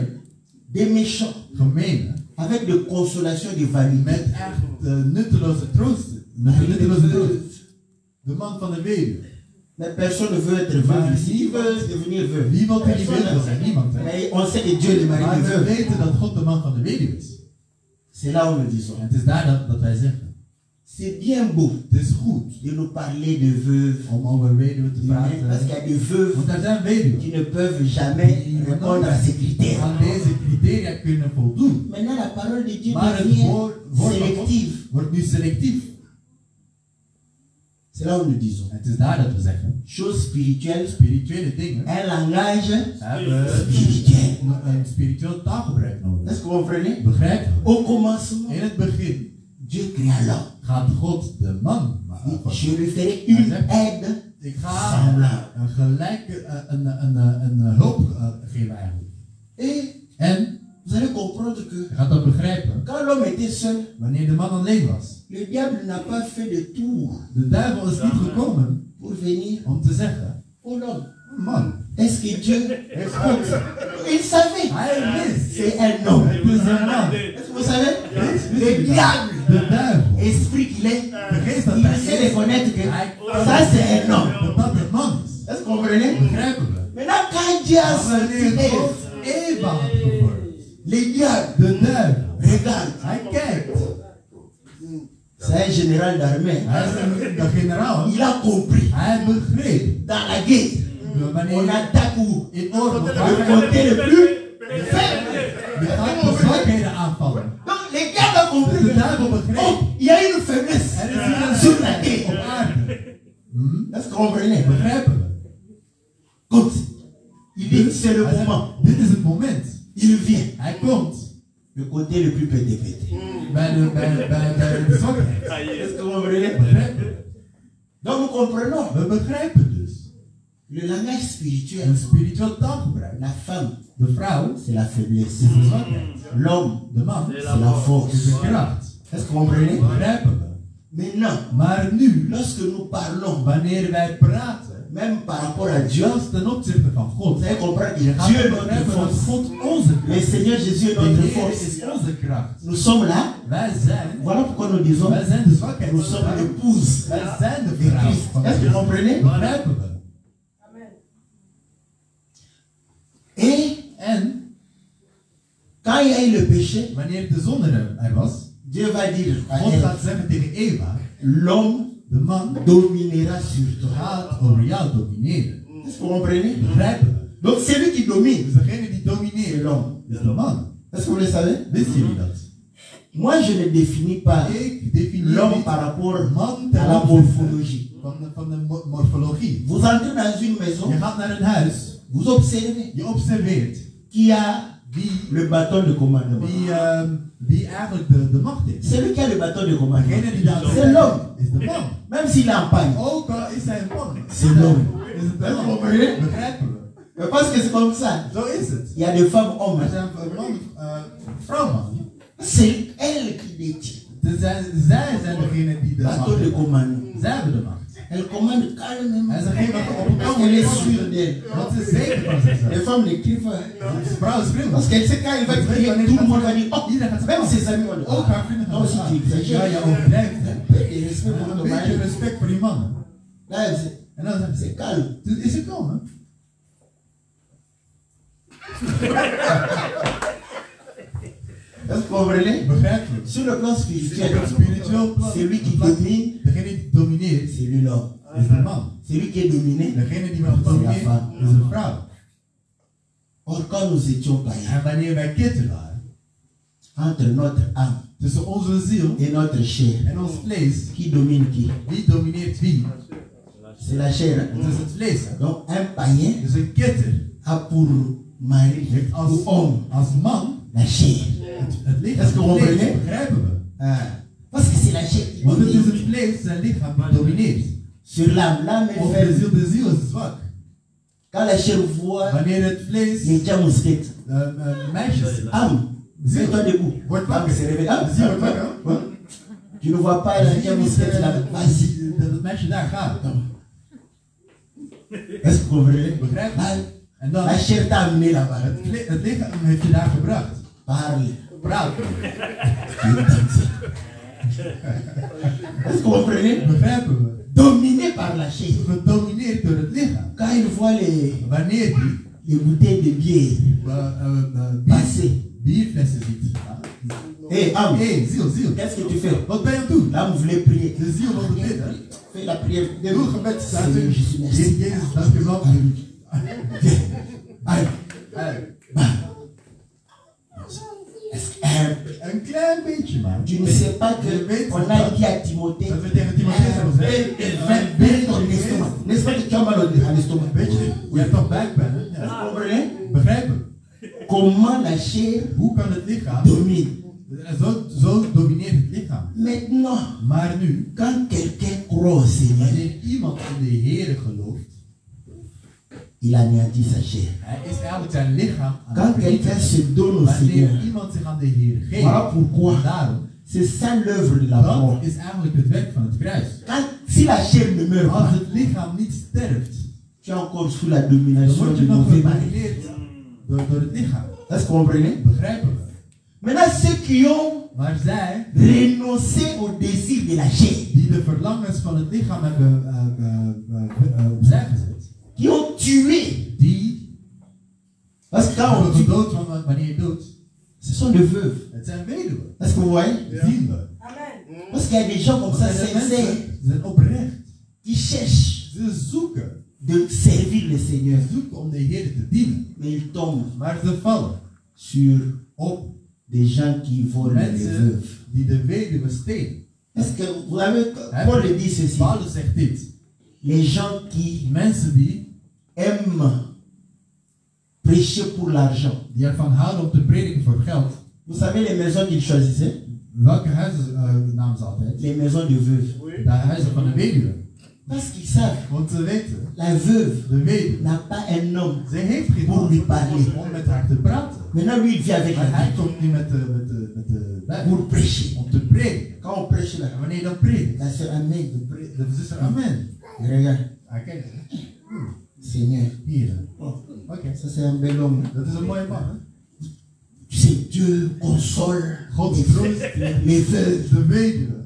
Speaker 1: Des méchants.
Speaker 2: Gemeen.
Speaker 1: Avec de consolation de vanité.
Speaker 2: Met echt nutteloze troosten. Met nutteloze troost. De man van de weduwe.
Speaker 1: Mais personne ne veut être veuve ici. Qui veut devenir veuve?
Speaker 2: Niemand wil die weduwe zijn. Niemand.
Speaker 1: Mais on sait que Dieu est le mari
Speaker 2: Maar
Speaker 1: de
Speaker 2: we
Speaker 1: veuve.
Speaker 2: weten dat God de man van de weduwe is.
Speaker 1: C'est là où nous disons.
Speaker 2: En het is daar dat wij zeggen.
Speaker 1: C'est bien beau
Speaker 2: Het is goed
Speaker 1: de nous parler de veuves.
Speaker 2: om over weduwe te praten.
Speaker 1: Parce qu'il y a des veuves
Speaker 2: Want er zijn weduwen
Speaker 1: qui ne peuvent jamais répondre à ces critères.
Speaker 2: aan deze criteria kunnen voldoen.
Speaker 1: Maintenant, la parole de Dieu
Speaker 2: Maar het
Speaker 1: devient
Speaker 2: woord van God
Speaker 1: sélective.
Speaker 2: wordt nu selectief.
Speaker 1: C'est là où nous disons.
Speaker 2: Het is daar dat we zeggen.
Speaker 1: Choses spirituelles,
Speaker 2: Spirituele dingen
Speaker 1: un langage
Speaker 2: hebben
Speaker 1: spirituel.
Speaker 2: een spiritueel taalgebruik nodig.
Speaker 1: Est-ce que vous comprenez?
Speaker 2: Begrijp je?
Speaker 1: Au commencement,
Speaker 2: In het begin
Speaker 1: Dieu créa l'homme.
Speaker 2: gaat God de man maken.
Speaker 1: Je lui ferai une aide
Speaker 2: Ik ga
Speaker 1: semblable.
Speaker 2: een gelijke een hulp geven eigenlijk. En
Speaker 1: Vous allez comprendre que
Speaker 2: je gaat dat begrijpen.
Speaker 1: quand l'homme était seul,
Speaker 2: Wanneer de man alleen was.
Speaker 1: le diable n'a pas fait de tour
Speaker 2: De duivel is niet gekomen
Speaker 1: pour venir.
Speaker 2: om te zeggen.
Speaker 1: Oh l'homme,
Speaker 2: Man,
Speaker 1: est-ce que Dieu est contre? Il savait.
Speaker 2: hij wist.
Speaker 1: C'est un homme.
Speaker 2: Het is een man.
Speaker 1: Est-ce que vous savez? Le diable,
Speaker 2: De duivel.
Speaker 1: esprit qu'il est,
Speaker 2: De geest dat
Speaker 1: il
Speaker 2: hij
Speaker 1: sait
Speaker 2: is.
Speaker 1: reconnaître que
Speaker 2: Hij
Speaker 1: ça c'est un homme.
Speaker 2: dat dat een man is.
Speaker 1: Est-ce que vous comprenez?
Speaker 2: Begrijpen we?
Speaker 1: Maintenant, quand Dieu a
Speaker 2: Maar
Speaker 1: sorti
Speaker 2: wanneer
Speaker 1: Ève,
Speaker 2: God Eva had gevormd.
Speaker 1: le diable,
Speaker 2: De duivel.
Speaker 1: regarde,
Speaker 2: Hij kijkt.
Speaker 1: c'est un général d'armée.
Speaker 2: Hij is een generaal.
Speaker 1: Il a compris.
Speaker 2: Hij begreep.
Speaker 1: Dans la guerre, on
Speaker 2: Wanneer
Speaker 1: attaque où?
Speaker 2: in oorlog
Speaker 1: Le
Speaker 2: gaat
Speaker 1: côté le plus faible.
Speaker 2: je gaat de zwakheden aanvallen.
Speaker 1: Donc, les diable a compris
Speaker 2: De
Speaker 1: que
Speaker 2: duivel begreep.
Speaker 1: oh, il y a une faiblesse
Speaker 2: Er is hier een
Speaker 1: sur
Speaker 2: zoek
Speaker 1: la
Speaker 2: op
Speaker 1: terre.
Speaker 2: aarde.
Speaker 1: Est-ce que vous comprenez?
Speaker 2: Begrijpen we?
Speaker 1: Écoute, il dit c'est le moment.
Speaker 2: Dit is het moment.
Speaker 1: Il vient.
Speaker 2: Hij komt
Speaker 1: Le côté le plus pété-pété.
Speaker 2: bij de zwakheid.
Speaker 1: Est-ce que vous comprenez?
Speaker 2: Begrijpen we?
Speaker 1: Donc nous comprenons.
Speaker 2: We begrijpen dus.
Speaker 1: Le langage spirituel,
Speaker 2: Een spiritueel taalgebruik.
Speaker 1: la femme,
Speaker 2: De vrouw
Speaker 1: c'est la faiblesse.
Speaker 2: is de zwakheid.
Speaker 1: L'homme,
Speaker 2: De man
Speaker 1: c'est la force.
Speaker 2: is de kracht.
Speaker 1: Est-ce que vous comprenez?
Speaker 2: Begrijpen we?
Speaker 1: Maintenant,
Speaker 2: Maar nu,
Speaker 1: lorsque nous parlons,
Speaker 2: wanneer wij praten,
Speaker 1: même par rapport à Dieu,
Speaker 2: zelfs ten opzichte van God,
Speaker 1: vous allez comprendre que
Speaker 2: je gaat
Speaker 1: Dieu est notre
Speaker 2: begrijpen dat
Speaker 1: force.
Speaker 2: God onze
Speaker 1: Le
Speaker 2: kracht is.
Speaker 1: Seigneur Jésus est
Speaker 2: De
Speaker 1: notre
Speaker 2: Heer
Speaker 1: force.
Speaker 2: is onze kracht.
Speaker 1: Nous sommes là.
Speaker 2: Wij zijn,
Speaker 1: Voilà pourquoi nous disons,
Speaker 2: wij zijn de zwakheid.
Speaker 1: nous sommes l'épouse
Speaker 2: Wij zijn de
Speaker 1: de
Speaker 2: vrouw
Speaker 1: Christ.
Speaker 2: van
Speaker 1: Est-ce que vous
Speaker 2: Christus.
Speaker 1: comprenez?
Speaker 2: Begrijpen we? En
Speaker 1: Quand il y a eu le péché,
Speaker 2: wanneer de zonde er was,
Speaker 1: Dieu va dire à
Speaker 2: God
Speaker 1: Ève,
Speaker 2: gaat zeggen tegen Eva,
Speaker 1: l'homme
Speaker 2: de man
Speaker 1: dominera sur toi.
Speaker 2: gaat over jou domineren.
Speaker 1: Est-ce que vous comprenez?
Speaker 2: Begrijpen we?
Speaker 1: Donc c'est lui qui domine.
Speaker 2: Dus degene die
Speaker 1: C'est
Speaker 2: domineert
Speaker 1: l'homme.
Speaker 2: is de man.
Speaker 1: Est-ce que vous le savez?
Speaker 2: Wisten jullie dat?
Speaker 1: Moi, je ne définis pas
Speaker 2: Ik definieer
Speaker 1: l'homme
Speaker 2: niet
Speaker 1: par rapport
Speaker 2: man
Speaker 1: à la
Speaker 2: ten
Speaker 1: morphologie.
Speaker 2: opzichte van de morfologie.
Speaker 1: Vous entrez dans une maison,
Speaker 2: Je gaat naar een huis,
Speaker 1: vous observez
Speaker 2: je observeert
Speaker 1: qui a
Speaker 2: wie,
Speaker 1: le bâton de commandement.
Speaker 2: wie eigenlijk de macht is.
Speaker 1: Celui qui a le bâton de commandement,
Speaker 2: Degene die daar
Speaker 1: c'est l'homme.
Speaker 2: is de man.
Speaker 1: Même s'il est en panne.
Speaker 2: Ook al is hij een man.
Speaker 1: C'est l'homme.
Speaker 2: Is het
Speaker 1: Est-ce que vous
Speaker 2: man.
Speaker 1: comprenez?
Speaker 2: Begrijpen we?
Speaker 1: Mais parce que c'est comme ça.
Speaker 2: Zo is het.
Speaker 1: Il y a des femmes hommes.
Speaker 2: Er zijn man, vrouw man.
Speaker 1: C'est elle qui détient.
Speaker 2: Dus zij zijn degene die de macht
Speaker 1: Bâton de
Speaker 2: hebben.
Speaker 1: commandement.
Speaker 2: Zij hebben de macht.
Speaker 1: Elle commande calmement.
Speaker 2: En ze geven op een
Speaker 1: Parce qu'elle est sûre d'elle.
Speaker 2: Want ze is zeker van zichzelf.
Speaker 1: Les femmes ne crient pas.
Speaker 2: Vrouw schreeuwen.
Speaker 1: Parce qu'elle sait quand elle va crier, tout le monde va dire, oh, même ses amis vont dire,
Speaker 2: Ook haar vrienden
Speaker 1: toi
Speaker 2: gaan
Speaker 1: aussi tu
Speaker 2: zeggen, ja,
Speaker 1: exagères.
Speaker 2: je overdrijft. hè.
Speaker 1: Et respect pour
Speaker 2: Een
Speaker 1: ton
Speaker 2: beetje
Speaker 1: mari.
Speaker 2: respect voor die mannen.
Speaker 1: Là,
Speaker 2: En dan zeggen
Speaker 1: c'est
Speaker 2: ze,
Speaker 1: calme.
Speaker 2: dus is het kalm, hè?
Speaker 1: Est-ce que vous comprenez?
Speaker 2: Begrijp je?
Speaker 1: Sur le plan spirituel,
Speaker 2: Spiritueel plan.
Speaker 1: celui qui domine,
Speaker 2: Degene die domineert
Speaker 1: c'est lui l'homme.
Speaker 2: is de man.
Speaker 1: Celui qui est dominé.
Speaker 2: Degene die mag domineren is een vrouw.
Speaker 1: Or, quand nous étions païens,
Speaker 2: En wanneer wij kinderen waren,
Speaker 1: entre notre âme
Speaker 2: tussen onze ziel
Speaker 1: et notre chair,
Speaker 2: en ons vlees,
Speaker 1: qui domine qui?
Speaker 2: wie domineert wie?
Speaker 1: C'est la chair. Hein?
Speaker 2: Het is het vlees. Hè?
Speaker 1: Donc un païen
Speaker 2: Dus een ketter
Speaker 1: a pour mari,
Speaker 2: heeft
Speaker 1: pour homme,
Speaker 2: als man
Speaker 1: la chair.
Speaker 2: het lichaam.
Speaker 1: Est-ce que vous
Speaker 2: vlees,
Speaker 1: comprenez?
Speaker 2: begrijpen we.
Speaker 1: Ah. Parce que c'est la chair qui
Speaker 2: Want het is
Speaker 1: domine
Speaker 2: het vlees, zijn lichaam die domineert.
Speaker 1: sur l'âme. L'âme est
Speaker 2: Op
Speaker 1: faible.
Speaker 2: de ziel is zwak.
Speaker 1: Quand la chair voit
Speaker 2: Wanneer het vlees
Speaker 1: les gens mousquettes,
Speaker 2: meisjes
Speaker 1: âme, mets-toi debout.
Speaker 2: wordt
Speaker 1: Âme
Speaker 2: wakker.
Speaker 1: se réveille. Âme,
Speaker 2: De ziel wordt wakker.
Speaker 1: hein? Tu ne vois pas la
Speaker 2: Zie je
Speaker 1: gens
Speaker 2: niet,
Speaker 1: mousquette là. Vas-y.
Speaker 2: dat het meisje daar gaat.
Speaker 1: Est-ce que vous comprenez?
Speaker 2: Begrijp je?
Speaker 1: Ah,
Speaker 2: En dan,
Speaker 1: la chair t'a amené là-bas.
Speaker 2: het lichaam heeft je daar gebracht.
Speaker 1: Parle.
Speaker 2: Praat.
Speaker 1: Est-ce que vous comprenez?
Speaker 2: Begrijpen we?
Speaker 1: Dominé par la chair.
Speaker 2: Gedomineerd door het lichaam.
Speaker 1: Quand il voit
Speaker 2: Wanneer die
Speaker 1: les bouteilles de bière passer.
Speaker 2: bierflessen ziet.
Speaker 1: Hé, âme,
Speaker 2: Hé, ziel.
Speaker 1: qu'est-ce que tu fais?
Speaker 2: Wat ben je aan het doen?
Speaker 1: L'âme voulait prier.
Speaker 2: De ziel wil bidden.
Speaker 1: Fais la prière.
Speaker 2: Doe gebed.
Speaker 1: Seigneur Jésus, merci.
Speaker 2: Heer Jezus, dank u wel.
Speaker 1: Allez.
Speaker 2: Een klein beetje, man.
Speaker 1: Tu ne sais pas qu'on a dit à Timothée,
Speaker 2: Dat we tegen Timotheus hebben gezegd.
Speaker 1: fais ton estomac. N'est-ce pas que tu as mal à l'estomac?
Speaker 2: Weet je, je hebt toch buikpijn, hè?
Speaker 1: Vous
Speaker 2: Ja.
Speaker 1: comprenez?
Speaker 2: Begrijp je?
Speaker 1: Comment la chair
Speaker 2: Hoe kan het lichaam
Speaker 1: domine?
Speaker 2: zo domineert het lichaam?
Speaker 1: Maintenant,
Speaker 2: Maar nu,
Speaker 1: quand quelqu'un croit au Seigneur,
Speaker 2: wanneer iemand in de Heer gelooft,
Speaker 1: il anéantit sa chair.
Speaker 2: hij is eigenlijk zijn lichaam aan
Speaker 1: Quand
Speaker 2: het
Speaker 1: quelqu'un
Speaker 2: vernietigen.
Speaker 1: se donne au
Speaker 2: Wanneer
Speaker 1: Seigneur,
Speaker 2: iemand zich aan de Heer geeft,
Speaker 1: voilà pourquoi
Speaker 2: daarom,
Speaker 1: c'est ça l'œuvre de la mort.
Speaker 2: dat is eigenlijk het werk van het kruis.
Speaker 1: Si la chair ne meurt
Speaker 2: Als
Speaker 1: pas,
Speaker 2: het lichaam niet sterft,
Speaker 1: tu es encore sous la
Speaker 2: dan
Speaker 1: domination
Speaker 2: word
Speaker 1: du
Speaker 2: je nog
Speaker 1: mauvais mari.
Speaker 2: gedomineerd door het lichaam.
Speaker 1: Est-ce que vous comprenez?
Speaker 2: Begrijpen we?
Speaker 1: Maintenant, ceux qui ont
Speaker 2: Maar zij,
Speaker 1: renoncé au désir de la chair,
Speaker 2: die de verlangens van het lichaam hebben opzij gezet,
Speaker 1: qui ont tué,
Speaker 2: die
Speaker 1: parce que quand on
Speaker 2: worden
Speaker 1: tue,
Speaker 2: gedood van wanneer je doodt.
Speaker 1: ce sont des veuves.
Speaker 2: Het zijn weduwen.
Speaker 1: Est-ce que vous voyez?
Speaker 2: Zien we.
Speaker 1: Parce qu'il y a des gens comme ça,
Speaker 2: Er zijn
Speaker 1: sincères,
Speaker 2: mensen, ze zijn oprecht.
Speaker 1: qui cherchent
Speaker 2: Ze zoeken.
Speaker 1: de servir le Seigneur,
Speaker 2: Ze zoeken om de Heer te dienen.
Speaker 1: mais ils tombent
Speaker 2: Maar ze vallen
Speaker 1: sur
Speaker 2: op
Speaker 1: des gens qui volent les
Speaker 2: mensen
Speaker 1: veuves.
Speaker 2: die de weduwe stelen.
Speaker 1: Est-ce que vous avez, Paul le dit ceci,
Speaker 2: Paulus zegt dit.
Speaker 1: les gens qui
Speaker 2: Mensen die
Speaker 1: aiment prêcher pour l'argent.
Speaker 2: die ervan houden om te prediken voor geld.
Speaker 1: Vous savez les maisons qu'ils choisissaient?
Speaker 2: Welke huizen namen ze altijd?
Speaker 1: Les maisons de veuves.
Speaker 2: De huizen van de weduwe.
Speaker 1: Parce qu'ils savent,
Speaker 2: Want ze weten,
Speaker 1: la veuve
Speaker 2: de weduwe,
Speaker 1: n'a pas un homme.
Speaker 2: ze heeft geen
Speaker 1: Pour lui
Speaker 2: man
Speaker 1: parler.
Speaker 2: om met haar te praten.
Speaker 1: Maintenant, lui, il vient avec
Speaker 2: Maar
Speaker 1: la
Speaker 2: hij
Speaker 1: Bible
Speaker 2: komt nu met de Bijbel
Speaker 1: pour prêcher.
Speaker 2: om te prediken.
Speaker 1: Quand on prêche là,
Speaker 2: En wanneer je dan predikt,
Speaker 1: la sœur Amen.
Speaker 2: de zuster amen.
Speaker 1: Regarde,
Speaker 2: Ah, kijk,
Speaker 1: Seigneur.
Speaker 2: hier.
Speaker 1: Oh,
Speaker 2: Oké,
Speaker 1: ça c'est un bel homme.
Speaker 2: dat is een mooie man, hè?
Speaker 1: Tu sais, Dieu console
Speaker 2: God
Speaker 1: les
Speaker 2: troost
Speaker 1: les veuves.
Speaker 2: de weduwe.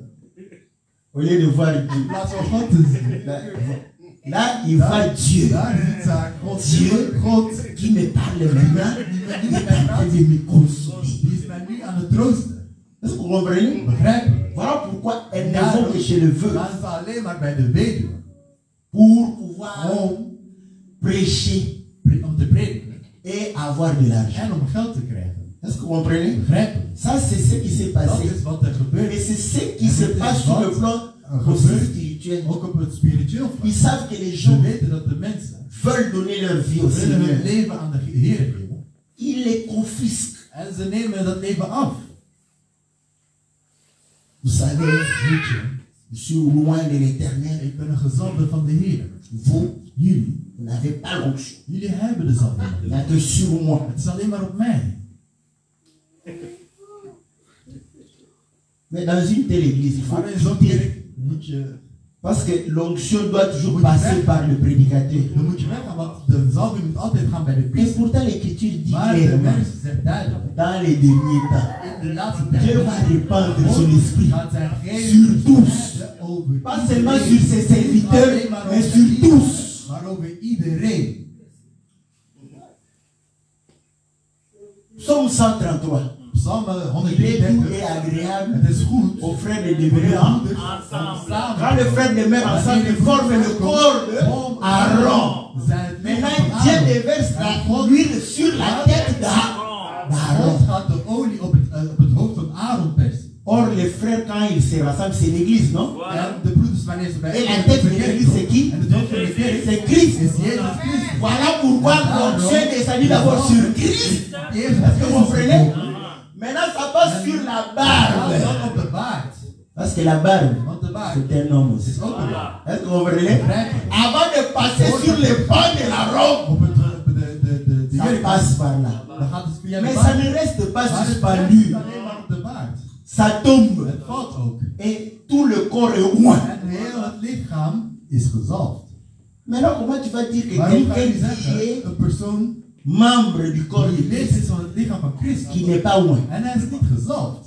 Speaker 1: Au lieu de voir Dieu.
Speaker 2: In plaats van God te zien.
Speaker 1: Là, il voit Dieu.
Speaker 2: Daar ziet ze haar God.
Speaker 1: Dieu
Speaker 2: God,
Speaker 1: qui me parle maintenant. Il est en train de me consoler.
Speaker 2: die is mij nu aan het troosten.
Speaker 1: Est-ce que vous comprenez?
Speaker 2: Begrijpen?
Speaker 1: Voilà pourquoi elles ne vont que chez le veuve.
Speaker 2: Gaan ze alleen maar bij de weduwe.
Speaker 1: Pour pouvoir
Speaker 2: Om
Speaker 1: prêcher
Speaker 2: om te prediken.
Speaker 1: et avoir de l'argent.
Speaker 2: En om geld te krijgen.
Speaker 1: Est-ce que vous comprenez?
Speaker 2: Begrijpen?
Speaker 1: Ça, c'est ce qui s'est
Speaker 2: Dat
Speaker 1: passé.
Speaker 2: is wat er
Speaker 1: Mais
Speaker 2: gebeurt.
Speaker 1: c'est ce qui se passe sur le plan aussi spirituel.
Speaker 2: Ook op het spiritueel vlak.
Speaker 1: Ils savent que les
Speaker 2: Ze
Speaker 1: gens
Speaker 2: weten dat de mensen
Speaker 1: veulent donner leur vie au
Speaker 2: willen hun
Speaker 1: Seigneur.
Speaker 2: leven aan de Heer geven.
Speaker 1: Ils les confisquent.
Speaker 2: En ze nemen dat leven af.
Speaker 1: Vous savez,
Speaker 2: Weet je,
Speaker 1: je suis loin de l'éternel.
Speaker 2: ik ben een gezonde van de Heer.
Speaker 1: Vous,
Speaker 2: Jullie,
Speaker 1: vous n'avez pas l'onction.
Speaker 2: jullie hebben de zalving.
Speaker 1: Il n'y a que sur moi.
Speaker 2: Het is alleen maar op mij.
Speaker 1: Mais dans une telle église, il faut
Speaker 2: Maar in zo'n
Speaker 1: quitter.
Speaker 2: kerk moet je,
Speaker 1: Parce que l'onction doit toujours passer par le prédicateur.
Speaker 2: dan moet je weggaan, want de zalving moet altijd gaan bij de
Speaker 1: Et
Speaker 2: priester.
Speaker 1: pourtant, l'Écriture dit
Speaker 2: Maar de
Speaker 1: clairement,
Speaker 2: mens zegt duidelijk,
Speaker 1: dans les derniers temps,
Speaker 2: in de laatste
Speaker 1: Dieu
Speaker 2: tijd
Speaker 1: va répandre son esprit
Speaker 2: gaat zijn geest
Speaker 1: sur tous.
Speaker 2: over
Speaker 1: Pas seulement
Speaker 2: iedereen.
Speaker 1: sur ses serviteurs,
Speaker 2: Alleen maar
Speaker 1: mais
Speaker 2: over
Speaker 1: sur
Speaker 2: iedereen,
Speaker 1: tous.
Speaker 2: maar over iedereen.
Speaker 1: Psaume 133.
Speaker 2: Psalm
Speaker 1: Il est doux
Speaker 2: 133.
Speaker 1: et agréable
Speaker 2: Het is goed
Speaker 1: aux frères de
Speaker 2: voor
Speaker 1: demeurer
Speaker 2: de
Speaker 1: en.
Speaker 2: broeders om samen
Speaker 1: Quand les frères demeurent ensemble, ils forment le corps de Aaron. Maintenant, Dieu déverse l'huile sur la tête
Speaker 2: God
Speaker 1: d'Aaron.
Speaker 2: gaat de olie op het hoofd van Aaron persen.
Speaker 1: Or, les frères, quand ils se rassemblent, c'est l'église, non?
Speaker 2: En de broeders wanneer ze bij
Speaker 1: Et la tête de l'église, c'est qui?
Speaker 2: en de hoofd van de kerk
Speaker 1: C'est Christ.
Speaker 2: is Jezus Christus.
Speaker 1: Voilà pourquoi l'onction est descendue d'abord sur Christ. Est-ce que vous comprenez? Maintenant, ça passe sur la barbe.
Speaker 2: Dan op de baard.
Speaker 1: Parce que la barbe,
Speaker 2: Want de baard
Speaker 1: c'est un homme aussi.
Speaker 2: is ook de baard.
Speaker 1: Est-ce que vous comprenez? Avant de passer sur les pans de la robe,
Speaker 2: Op de
Speaker 1: ça
Speaker 2: jurk
Speaker 1: passe par là.
Speaker 2: dan gaat het via de
Speaker 1: Mais
Speaker 2: baard.
Speaker 1: ça ne reste pas
Speaker 2: Maar het
Speaker 1: suspendu.
Speaker 2: blijft alleen maar op de baard.
Speaker 1: Ça tombe.
Speaker 2: Het valt ook.
Speaker 1: Et tout le corps est loin.
Speaker 2: En heel het lichaam is gezalfd.
Speaker 1: Maintenant, comment tu vas dire que
Speaker 2: Maar hoe ga
Speaker 1: quelqu'un
Speaker 2: je
Speaker 1: qui
Speaker 2: zeggen,
Speaker 1: est
Speaker 2: een persoon
Speaker 1: membre du corps de
Speaker 2: die lid
Speaker 1: Christ,
Speaker 2: is van het lichaam van Christus,
Speaker 1: qui n'est pas loin?
Speaker 2: en hij is niet gezalfd.